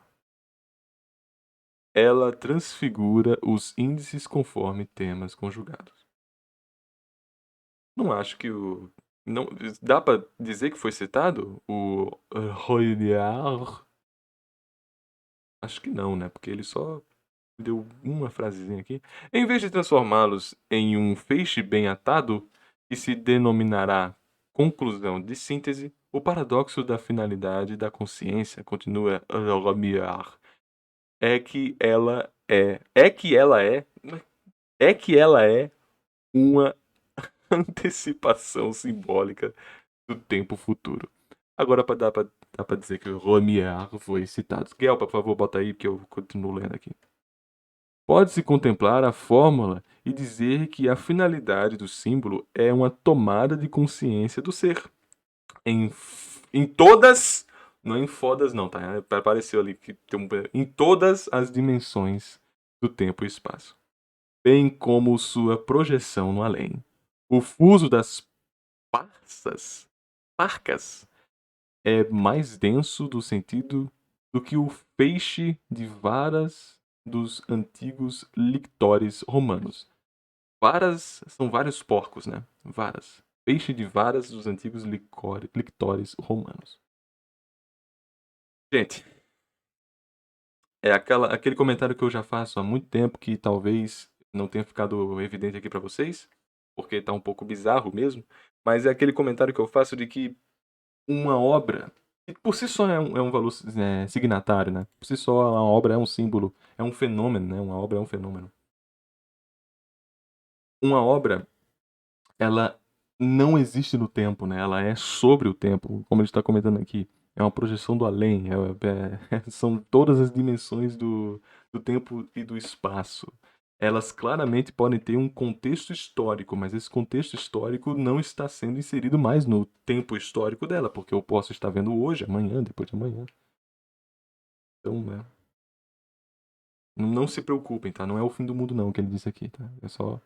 Ela transfigura os índices conforme temas conjugados. Não acho que o... Não, dá pra dizer que foi citado o Rouillard? Acho que não, né? Porque ele só deu uma frasezinha aqui. Em vez de transformá-los em um feixe bem atado, que se denominará conclusão de síntese, o paradoxo da finalidade da consciência, continua Rouillard, é que ela é uma antecipação simbólica do tempo futuro. Agora dá pra dizer que o Rouillard foi citado. Guelpa, por favor, bota aí que eu continuo lendo aqui. Pode-se contemplar a fórmula e dizer que a finalidade do símbolo é uma tomada de consciência do ser. Em todas, não é em fodas não, tá? Apareceu ali que tem em todas as dimensões do tempo e espaço, bem como sua projeção no além. O fuso das parcas é mais denso do sentido do que o feixe de varas dos antigos lictores romanos. Varas são vários porcos, né? Varas. Feixe de varas dos antigos lictores romanos. Gente, é aquele comentário que eu já faço há muito tempo que talvez não tenha ficado evidente aqui para vocês, porque tá um pouco bizarro mesmo, mas é aquele comentário que eu faço de que uma obra, que por si só é um valor signatário, né? Por si só a obra é um símbolo, é um fenômeno, né? Uma obra é um fenômeno. Uma obra, ela não existe no tempo, né? Ela é sobre o tempo, como ele está comentando aqui. É uma projeção do além, são todas as dimensões do tempo e do espaço. Elas claramente podem ter um contexto histórico, mas esse contexto histórico não está sendo inserido mais no tempo histórico dela, porque eu posso estar vendo hoje, amanhã, depois de amanhã. Então, né? Não se preocupem, tá? Não é o fim do mundo não que ele disse aqui, tá? É só...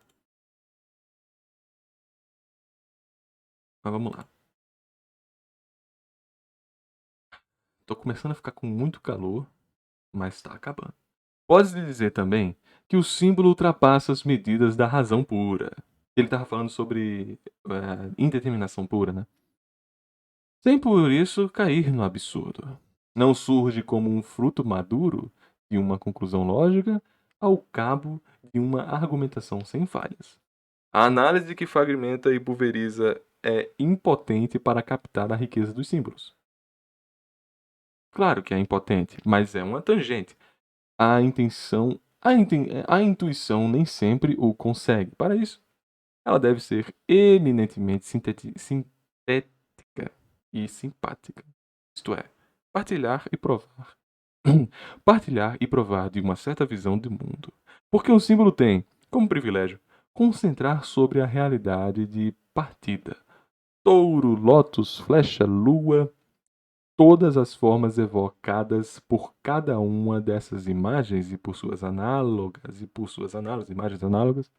Mas vamos lá. Tô começando a ficar com muito calor, mas tá acabando. Pode-se dizer também que o símbolo ultrapassa as medidas da razão pura. Ele estava falando sobre indeterminação pura, né? Sem por isso cair no absurdo. Não surge como um fruto maduro de uma conclusão lógica ao cabo de uma argumentação sem falhas. A análise que fragmenta e pulveriza é impotente para captar a riqueza dos símbolos. Claro que é impotente, mas é uma tangente. A intuição nem sempre o consegue. Para isso, ela deve ser eminentemente sintética e simpática. Isto é, partilhar e provar partilhar e provar de uma certa visão de mundo. Porque um símbolo tem, como privilégio, concentrar sobre a realidade de partida. Touro, lótus, flecha, lua, todas as formas evocadas por cada uma dessas imagens imagens análogas,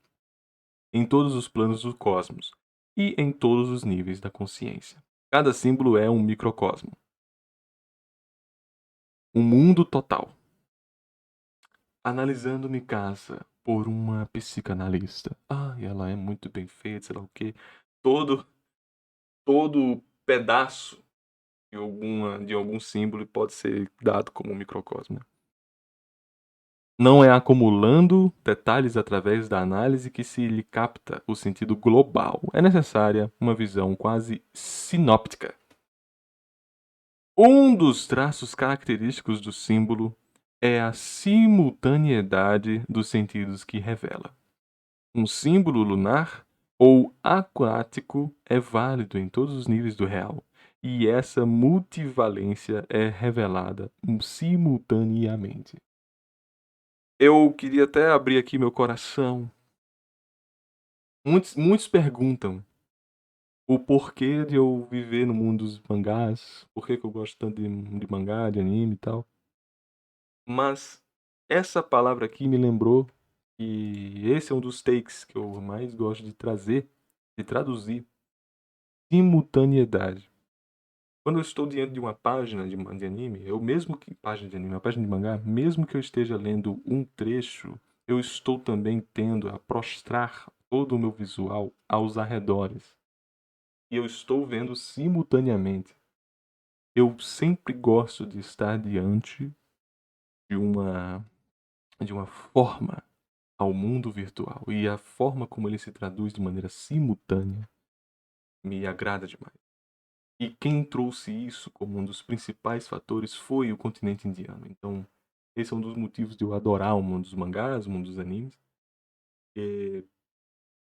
em todos os planos do cosmos e em todos os níveis da consciência. Cada símbolo é um microcosmo, um mundo total. Analisando Mikasa por uma psicanalista. Ah, ela é muito bem feita, sei lá o quê. Todo, todo pedaço de algum símbolo pode ser dado como um microcosmo. Não é acumulando detalhes através da análise que se lhe capta o sentido global. É necessária uma visão quase sinóptica. Um dos traços característicos do símbolo é a simultaneidade dos sentidos que revela. Um símbolo lunar ou aquático é válido em todos os níveis do real, e essa multivalência é revelada simultaneamente. Eu queria até abrir aqui meu coração. Muitos perguntam o porquê de eu viver no mundo dos mangás, por que eu gosto tanto de mangá, de anime e tal. Mas essa palavra aqui me lembrou que esse é um dos takes que eu mais gosto de trazer, de traduzir. Simultaneidade. Quando eu estou diante de uma página de anime, uma página de mangá, mesmo que eu esteja lendo um trecho, eu estou também tendo a prostrar todo o meu visual aos arredores. E eu estou vendo simultaneamente. Eu sempre gosto de estar diante de uma forma ao mundo virtual. E a forma como ele se traduz de maneira simultânea me agrada demais. E quem trouxe isso como um dos principais fatores foi o continente indiano. Então, esse é um dos motivos de eu adorar o mundo dos mangás, o mundo dos animes. E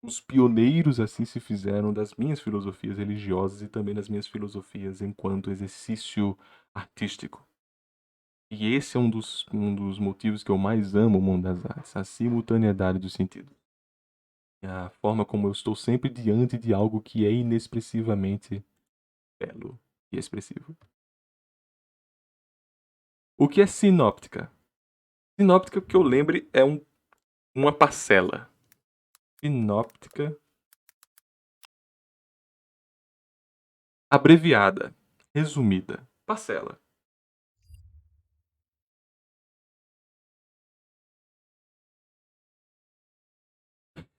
os pioneiros assim se fizeram das minhas filosofias religiosas e também das minhas filosofias enquanto exercício artístico. E esse é um dos motivos que eu mais amo o mundo das artes, a simultaneidade do sentido. A forma como eu estou sempre diante de algo que é inexpressivamente belo e expressivo. O que é sinóptica? Sinóptica, que eu lembre, é uma parcela. Sinóptica. Abreviada. Resumida. Parcela.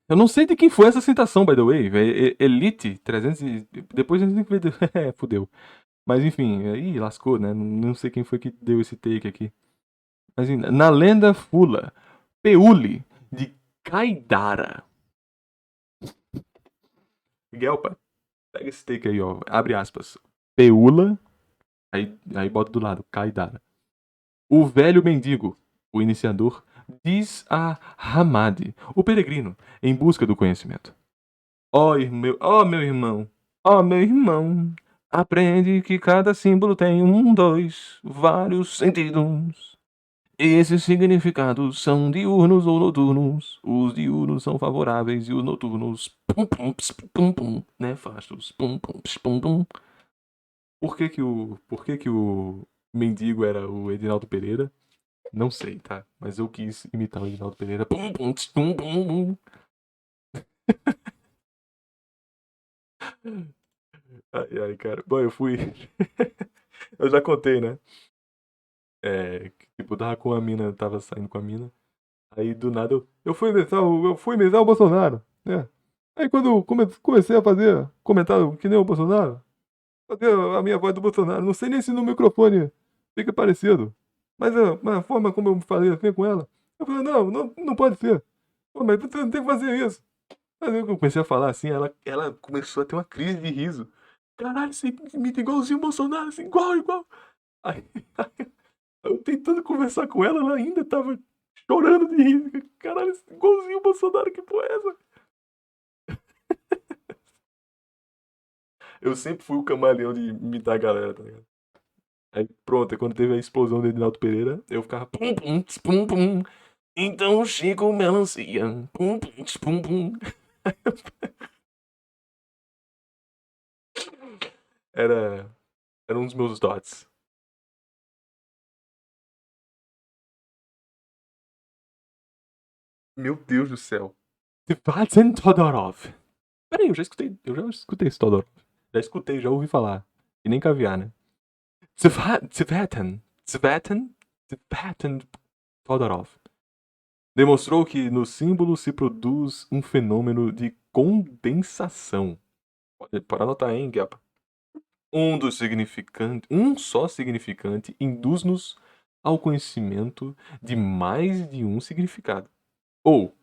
Eu não sei de quem foi essa citação, by the way. Elite 300 depois a gente tem que ver... É, fudeu. Mas enfim, aí lascou, né? Não sei quem foi que deu esse take aqui. Mas na lenda fula, Peuli, de Kaidara. Guelpa, pega esse take aí, ó. Abre aspas. Peula, aí bota do lado, Kaidara. O velho mendigo, o iniciador, diz a Hamad, o peregrino, em busca do conhecimento. Meu irmão, ó meu irmão, aprende que cada símbolo tem vários sentidos. Esses significados são diurnos ou noturnos. Os diurnos são favoráveis e os noturnos pum pum ps, pum pum nefastos. Pum pum ps, pum pum. Por que que o mendigo era o Edinaldo Pereira? Não sei, tá? Mas eu quis imitar o Edinaldo Pereira. Pum pum ps, pum pum pum. Ai, ai, cara. Bom, eu fui. Eu já contei, né? Tipo, tava com a mina, tava saindo com a mina. Aí do nada eu fui imitar o Bolsonaro, né? Aí quando eu comecei a fazer comentário que nem o Bolsonaro, fazer a minha voz do Bolsonaro, não sei nem se no microfone fica parecido. Mas a forma como eu falei assim com ela, eu falei, não pode ser. Pô, mas você não tem que fazer isso. Aí eu comecei a falar assim, ela começou a ter uma crise de riso. Caralho, você imita igualzinho o Bolsonaro, assim, igual, igual. Aí, eu tentando conversar com ela, ela ainda tava chorando de rir. Caralho, igualzinho o Bolsonaro, que porra é essa? Eu sempre fui o camaleão de imitar a galera, tá ligado? Aí pronto, aí quando teve a explosão do Edinaldo Pereira, eu ficava pum pum tss, pum pum. Então Chico Melancia. Pum pum tss, pum pum. Era, era um dos meus dotes. Meu Deus do céu. Sebastian Todorov. Peraí, eu já escutei esse Todorov. Já escutei, já ouvi falar. E nem caviar, né? Tsvetan Todorov demonstrou que no símbolo se produz um fenômeno de condensação. Pode anotar, hein, Guilherme? Um só significante induz-nos ao conhecimento de mais de um significado. Ou,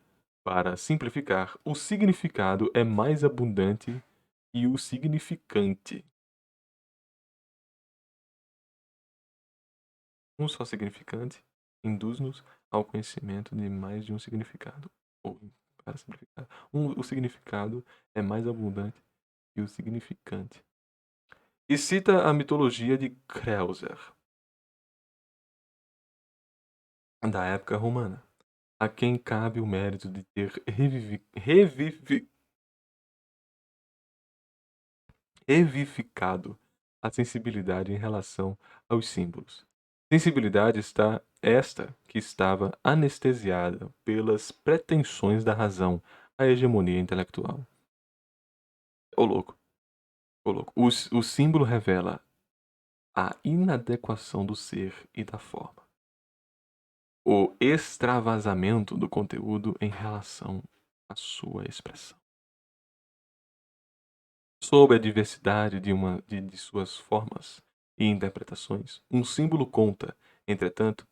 para simplificar, o significado é mais abundante que o significante. Um só significante induz-nos ao conhecimento de mais de um significado. Ou, para simplificar, o significado é mais abundante que o significante. E cita a mitologia de Kreuzer, da época romana, a quem cabe o mérito de ter revivificado a sensibilidade em relação aos símbolos. Sensibilidade está esta que estava anestesiada pelas pretensões da razão à hegemonia intelectual. Ô louco, ô louco. O símbolo revela a inadequação do ser e da forma. O extravasamento do conteúdo em relação à sua expressão. Sob a diversidade de suas formas e interpretações, um símbolo conta, entretanto,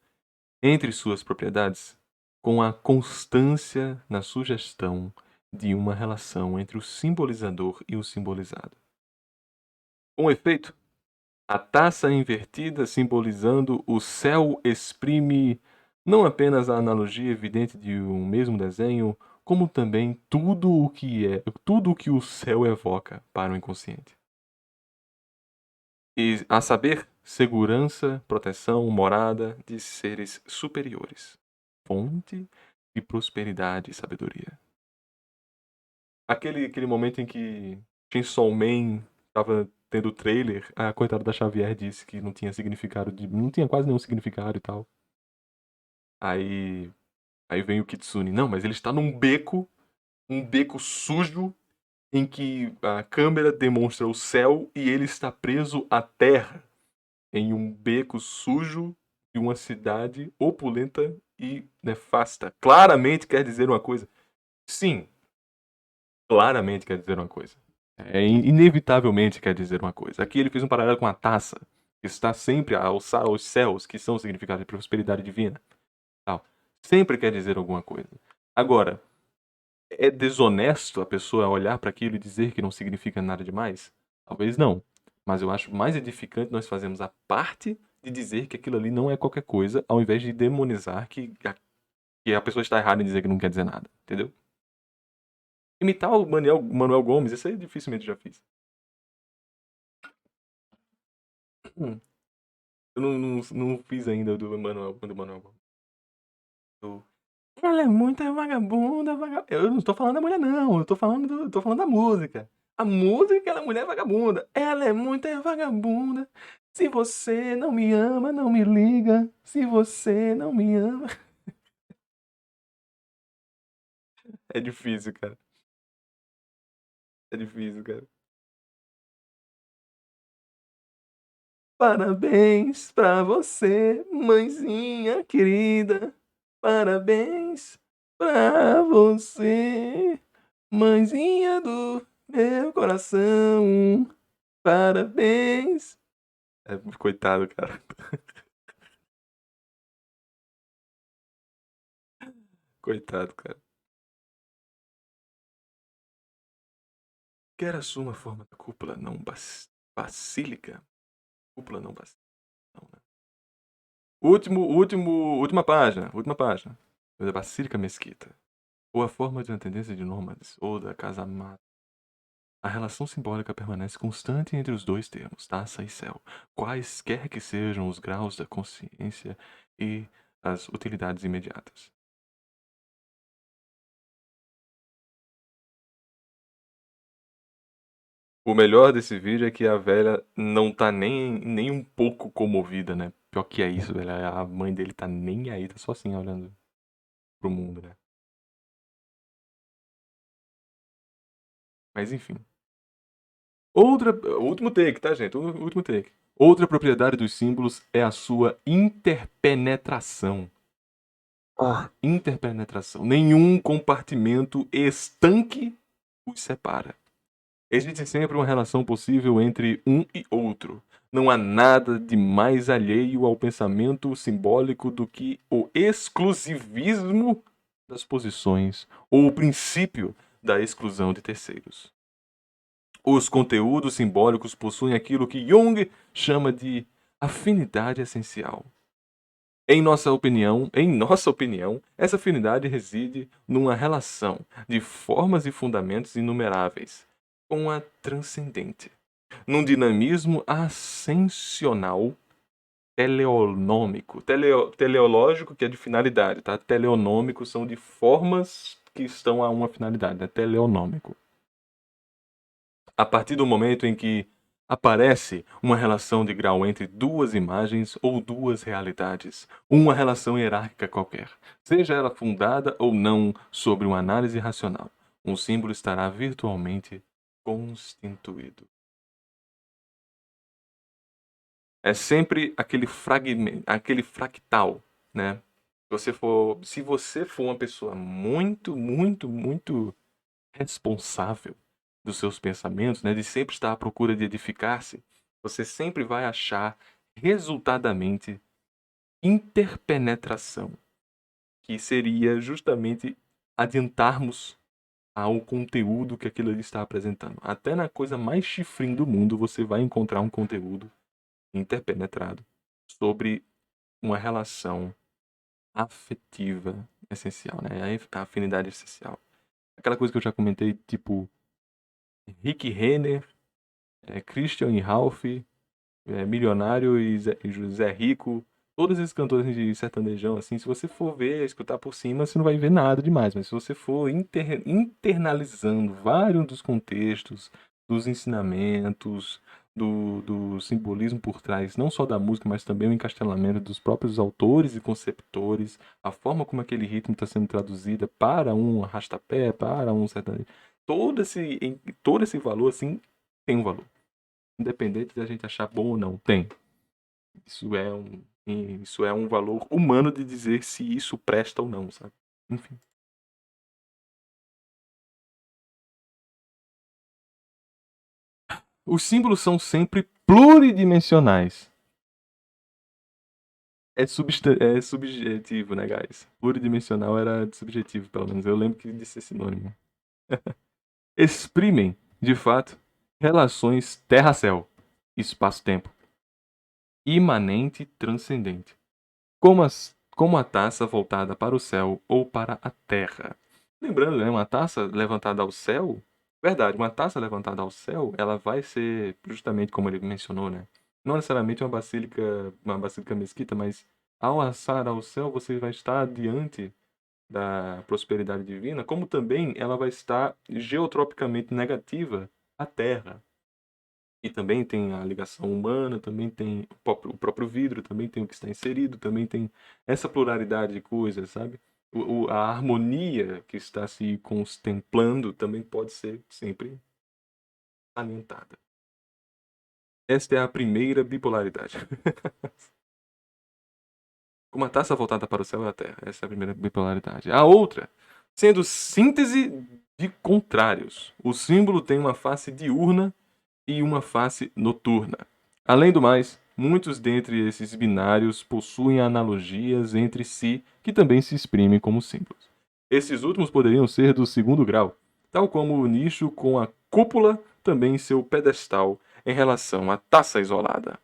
entre suas propriedades, com a constância na sugestão de uma relação entre o simbolizador e o simbolizado. Com efeito, a taça invertida simbolizando o céu exprime não apenas a analogia evidente de um mesmo desenho, como também tudo o que o céu evoca para o inconsciente. E, a saber, segurança, proteção, morada de seres superiores, fonte de prosperidade e sabedoria. Aquele momento em que Chainsaw Man tava tendo o trailer, a coitada da Xavier disse que não tinha significado, não tinha quase nenhum significado e tal. Aí, aí vem o Kitsune, não, mas ele está num um beco sujo em que a câmera demonstra o céu e ele está preso à terra. Em um beco sujo de uma cidade opulenta e nefasta. Claramente quer dizer uma coisa. Sim, claramente quer dizer uma coisa. Inevitavelmente quer dizer uma coisa. Aqui ele fez um paralelo com a taça, que está sempre a alçar aos céus, que são significados de prosperidade divina. Tal. Sempre quer dizer alguma coisa. Agora, é desonesto a pessoa olhar para aquilo e dizer que não significa nada demais? Talvez não. Mas eu acho mais edificante nós fazermos a parte de dizer que aquilo ali não é qualquer coisa, ao invés de demonizar que a pessoa está errada em dizer que não quer dizer nada. Entendeu? Imitar o Manuel Gomes, isso aí dificilmente já fiz. Hum, Eu não fiz ainda o do Manuel Gomes. Do- Ela é muito vagabunda, vagabunda. Eu não estou falando da mulher, não. Tô falando da música. A música, aquela mulher vagabunda. Ela é muito vagabunda. Se você não me ama, não me liga. Se você não me ama. É difícil, cara. É difícil, cara. Parabéns pra você, mãezinha querida. Parabéns pra você, mãezinha do meu coração. Parabéns. Coitado, cara. Coitado, cara. Quer assuma a forma da cúpula não basílica? Cúpula não basílica, não, né? Última página. Última página. Da Basílica Mesquita. Ou a forma de uma tendência de nômades, ou da casa mata. A relação simbólica permanece constante entre os dois termos, taça e céu, quaisquer que sejam os graus da consciência e as utilidades imediatas. O melhor desse vídeo é que a velha não tá nem um pouco comovida, né? Pior que é isso, velho. A mãe dele tá nem aí, tá só assim olhando pro mundo, né? Mas enfim. Último take, tá, gente? Último take. Outra propriedade dos símbolos é a sua interpenetração. Interpenetração. Nenhum compartimento estanque os separa. Existe sempre uma relação possível entre um e outro. Não há nada de mais alheio ao pensamento simbólico do que o exclusivismo das posições ou o princípio da exclusão de terceiros. Os conteúdos simbólicos possuem aquilo que Jung chama de afinidade essencial. Em nossa opinião, essa afinidade reside numa relação de formas e fundamentos inumeráveis com a transcendente, num dinamismo ascensional teleonômico, teleológico, que é de finalidade, tá? Teleonômico são de formas que estão a uma finalidade, né? Teleonômico. A partir do momento em que aparece uma relação de grau entre duas imagens ou duas realidades, uma relação hierárquica qualquer, seja ela fundada ou não sobre uma análise racional, um símbolo estará virtualmente constituído. É sempre aquele fragmento, aquele fractal, né? Se você for uma pessoa muito responsável dos seus pensamentos, né, de sempre estar à procura de edificar-se, você sempre vai achar resultadamente interpenetração, que seria justamente adiantarmos ao conteúdo que aquilo ali está apresentando. Até na coisa mais chifrinho do mundo você vai encontrar um conteúdo interpenetrado sobre uma relação afetiva essencial, né? A afinidade essencial. Aquela coisa que eu já comentei, tipo Rick Renner, Christian e Ralph, Milionário e Zé Rico, todos esses cantores de sertanejão, assim, se você for ver, escutar por cima, você não vai ver nada demais, mas se você for internalizando vários dos contextos, dos ensinamentos, do simbolismo por trás, não só da música, mas também o encastelamento dos próprios autores e conceptores, a forma como aquele ritmo está sendo traduzido para um arrastapé, para um sertanejo, todo esse valor, assim, tem um valor. Independente de a gente achar bom ou não, tem. Isso é um valor humano de dizer se isso presta ou não, sabe? Enfim. Os símbolos são sempre pluridimensionais. É subjetivo, né, guys? Pluridimensional era subjetivo, pelo menos. Eu lembro que disse esse sinônimo. Exprimem, de fato, relações terra-céu, espaço-tempo, imanente e transcendente. Como a taça voltada para o céu ou para a terra. Lembrando, né, uma taça levantada ao céu, verdade, uma taça levantada ao céu, ela vai ser justamente como ele mencionou, né? Não necessariamente uma basílica mesquita, mas ao alçar ao céu você vai estar diante da prosperidade divina, como também ela vai estar geotropicamente negativa à terra. E também tem a ligação humana, também tem o próprio vidro, também tem o que está inserido, também tem essa pluralidade de coisas, sabe? A harmonia que está se contemplando também pode ser sempre alimentada. Esta é a primeira bipolaridade. Uma taça voltada para o céu e a terra. Essa é a primeira bipolaridade. A outra, sendo síntese de contrários. O símbolo tem uma face diurna e uma face noturna. Além do mais, muitos dentre esses binários possuem analogias entre si que também se exprimem como símbolos. Esses últimos poderiam ser do segundo grau, tal como o nicho com a cúpula também em seu pedestal em relação à taça isolada.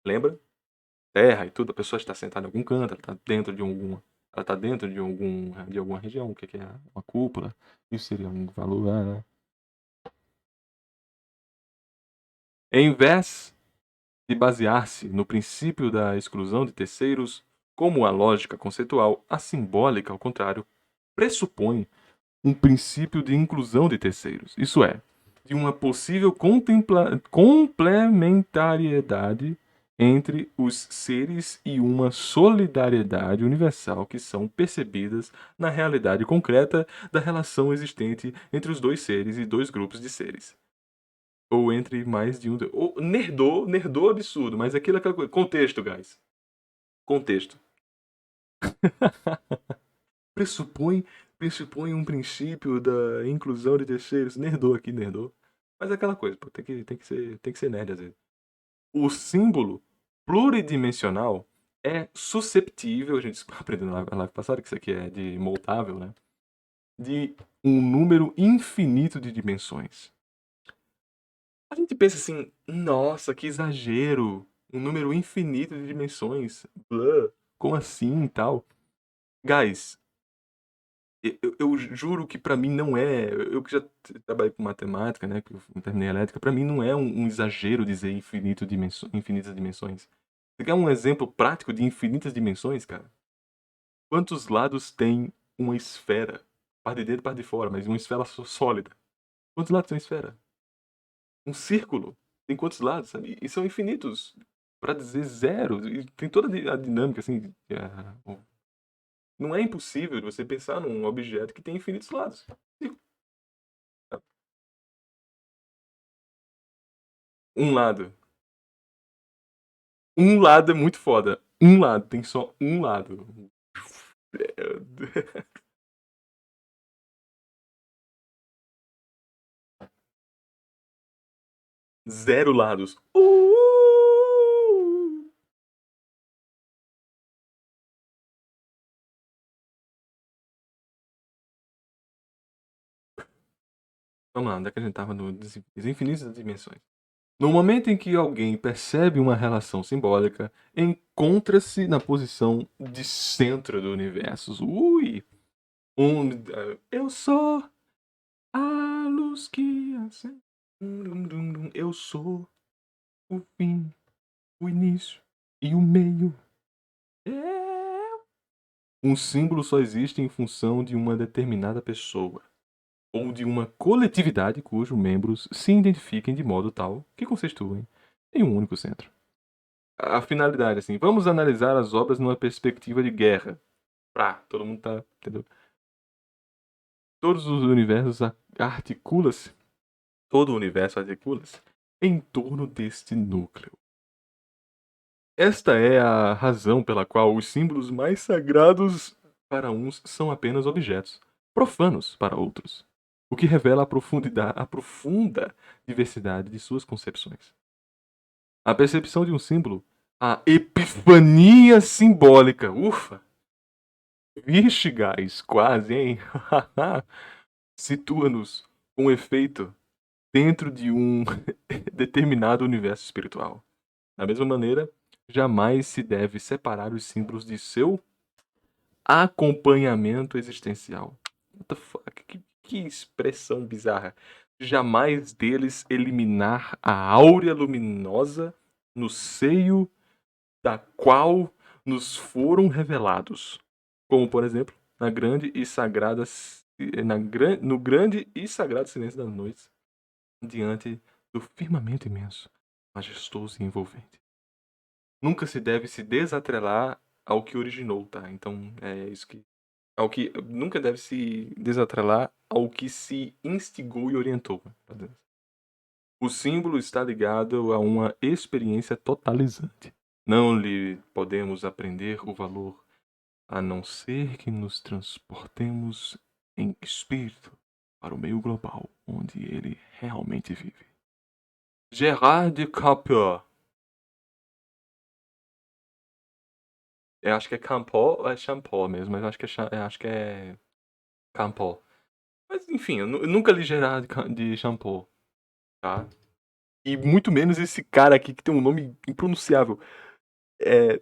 Lembra? Terra e tudo, a pessoa está sentada em algum canto, ela está dentro de alguma região, o que é uma cúpula? Isso seria um valor, né? Em vez de basear-se no princípio da exclusão de terceiros, como a lógica conceitual, a simbólica, ao contrário, pressupõe um princípio de inclusão de terceiros, isso é, de uma possível complementariedade entre os seres e uma solidariedade universal que são percebidas na realidade concreta da relação existente entre os dois seres e dois grupos de seres. Ou entre mais de um. Ou nerdou absurdo, mas aquilo é aquela coisa. Contexto, guys. Contexto. Pressupõe, pressupõe um princípio da inclusão de terceiros. Nerdou aqui, nerdou. Mas é aquela coisa, pô, tem que ser nerd às vezes. O símbolo pluridimensional é susceptível, a gente aprendeu na live passada que isso aqui é de moldável, né? De um número infinito de dimensões. A gente pensa assim, nossa, que exagero, um número infinito de dimensões, blá, como assim e tal. Guys, eu juro que pra mim não é, eu que já trabalhei com matemática, né, que eu terminei elétrica, pra mim não é um exagero dizer infinitas dimensões. Você quer um exemplo prático de infinitas dimensões, cara? Quantos lados tem uma esfera? Parte de dentro e parte de fora, mas uma esfera sólida. Quantos lados tem uma esfera? Um círculo tem quantos lados, sabe? E são infinitos. Pra dizer zero. E tem toda a dinâmica, assim. Não é impossível você pensar num objeto que tem infinitos lados. Um lado. Um lado é muito foda. Um lado, tem só um lado. Zero lados. Vamos lá, onde é que a gente tava das infinitas dimensões? No momento em que alguém percebe uma relação simbólica, encontra-se na posição de centro do universo. Ui! Eu sou a luz que acende. Eu sou o fim, o início e o meio. Um símbolo só existe em função de uma determinada pessoa ou de uma coletividade cujos membros se identifiquem de modo tal que constituem em um único centro. A finalidade, assim, vamos analisar as obras numa perspectiva de guerra. Todo mundo tá, entendeu? Todos os universos articula-se, todo o universo articula-se em torno deste núcleo. Esta é a razão pela qual os símbolos mais sagrados para uns são apenas objetos, profanos para outros, o que revela a profunda diversidade de suas concepções. A percepção de um símbolo, a epifania simbólica, ufa! Vixe, guys, quase, hein? Situa-nos com efeito dentro de um determinado universo espiritual. Da mesma maneira, jamais se deve separar os símbolos de seu acompanhamento existencial. What the fuck? Que expressão bizarra. Jamais deles eliminar a áurea luminosa no seio da qual nos foram revelados. Como, por exemplo, na grande e sagrada, no grande e sagrado silêncio das noites, diante do firmamento imenso, majestoso e envolvente. Nunca se deve se desatrelar ao que originou, tá? Então, é isso que... nunca deve se desatrelar ao que se instigou e orientou. O símbolo está ligado a uma experiência totalizante. Não lhe podemos aprender o valor a não ser que nos transportemos em espírito para o meio global onde ele realmente vive. Gerard Capel. Eu acho que é Campol ou é Champol mesmo, mas eu acho que é Campol. Mas enfim, eu nunca li Gerard de Champol, tá? E muito menos esse cara aqui que tem um nome impronunciável. É.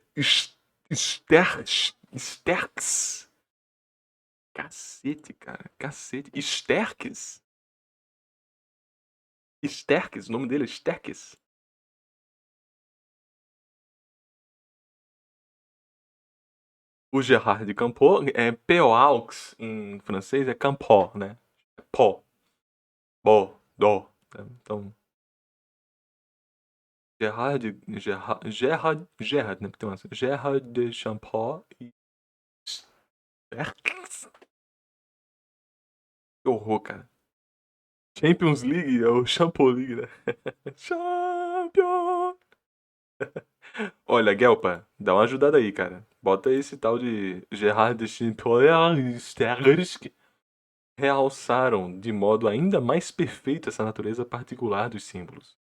Sterks. Cacete, cara. Cacete. Sterks? Sterks, o nome dele é Sterks. O Gerard de Campo é P-O-A-U-X em francês é Campo, né? É pó, bó, dó. Então, Gerard, né? Porque tem uma Gerard de Champo e que horror, cara. Champions League é o Champions League, né? Champion! Olha, Guelpa, dá uma ajudada aí, cara. Bota esse tal de Gerard de Champions realçaram de modo ainda mais perfeito essa natureza particular dos símbolos.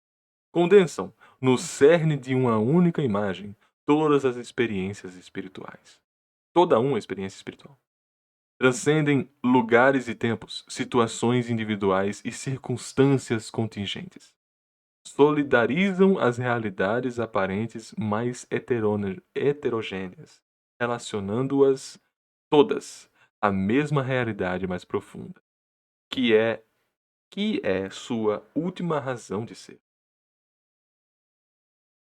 Condensam, no cerne de uma única imagem, todas as experiências espirituais. Toda uma experiência espiritual. Transcendem lugares e tempos, situações individuais e circunstâncias contingentes. Solidarizam as realidades aparentes mais heterogêneas, relacionando-as todas à mesma realidade mais profunda, que é sua última razão de ser.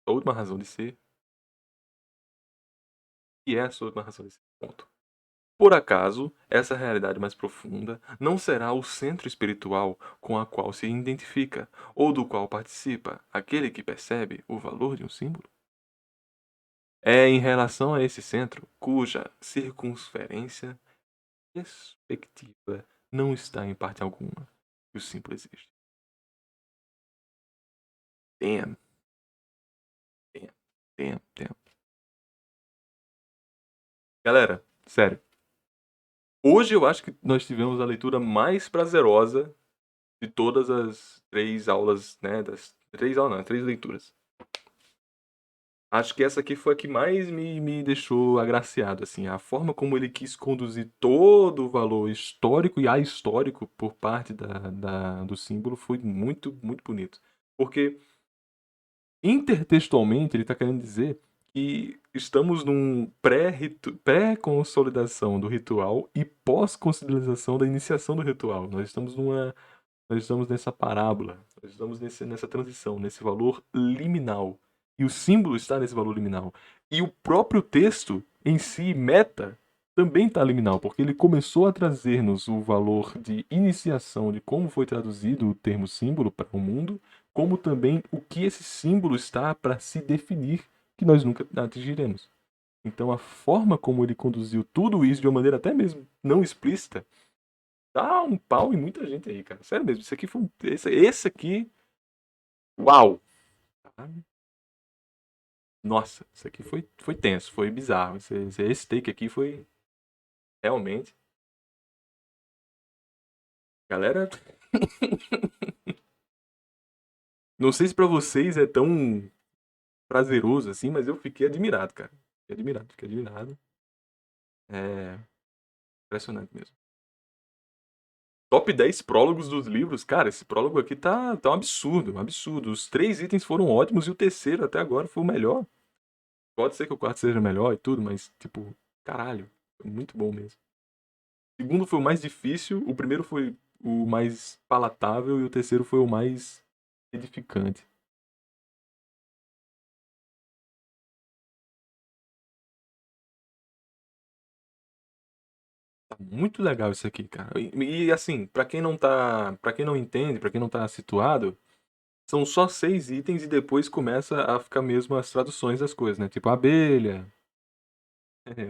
A última razão de ser, que é a sua última razão de ser. Ponto. Por acaso, essa realidade mais profunda não será o centro espiritual com a qual se identifica ou do qual participa aquele que percebe o valor de um símbolo? É em relação a esse centro, cuja circunferência perspectiva não está em parte alguma, que o símbolo existe. Damn, damn, damn, damn. Galera, sério. Hoje eu acho que nós tivemos a leitura mais prazerosa de todas as 3 aulas, né, das 3 aulas não, 3 leituras. Acho que essa aqui foi a que mais me deixou agraciado, assim, a forma como ele quis conduzir todo o valor histórico e ahistórico por parte do símbolo foi muito, muito bonito. Porque intertextualmente ele está querendo dizer que estamos num pré-consolidação do ritual e pós-consolidação da iniciação do ritual. Nós estamos nessa parábola, nós estamos nessa transição, nesse valor liminal. E o símbolo está nesse valor liminal. E o próprio texto em si, meta, também está liminal, porque ele começou a trazer-nos o valor de iniciação de como foi traduzido o termo símbolo para o mundo, como também o que esse símbolo está para se definir, que nós nunca atingiremos. Então a forma como ele conduziu tudo isso de uma maneira até mesmo não explícita, dá um pau em muita gente aí, cara. Sério mesmo, isso aqui foi esse aqui, uau! Nossa, isso aqui foi tenso, foi bizarro. Esse take aqui foi realmente. Galera, não sei se pra vocês é tão prazeroso assim, mas eu fiquei admirado, cara. Fiquei admirado. É impressionante mesmo. Top 10 prólogos dos livros, cara, esse prólogo aqui tá um absurdo, um absurdo. Os 3 itens foram ótimos e o terceiro até agora foi o melhor. Pode ser que o quarto seja melhor e tudo, mas, tipo, caralho, foi muito bom mesmo. O segundo foi o mais difícil, o primeiro foi o mais palatável e o terceiro foi o mais edificante. Tá muito legal isso aqui, cara. Assim, para quem não entende, pra quem não tá situado, são só 6 itens e depois começa a ficar mesmo as traduções das coisas, né? Tipo abelha,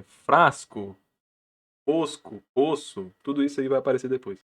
frasco, fosco, poço, tudo isso aí vai aparecer depois.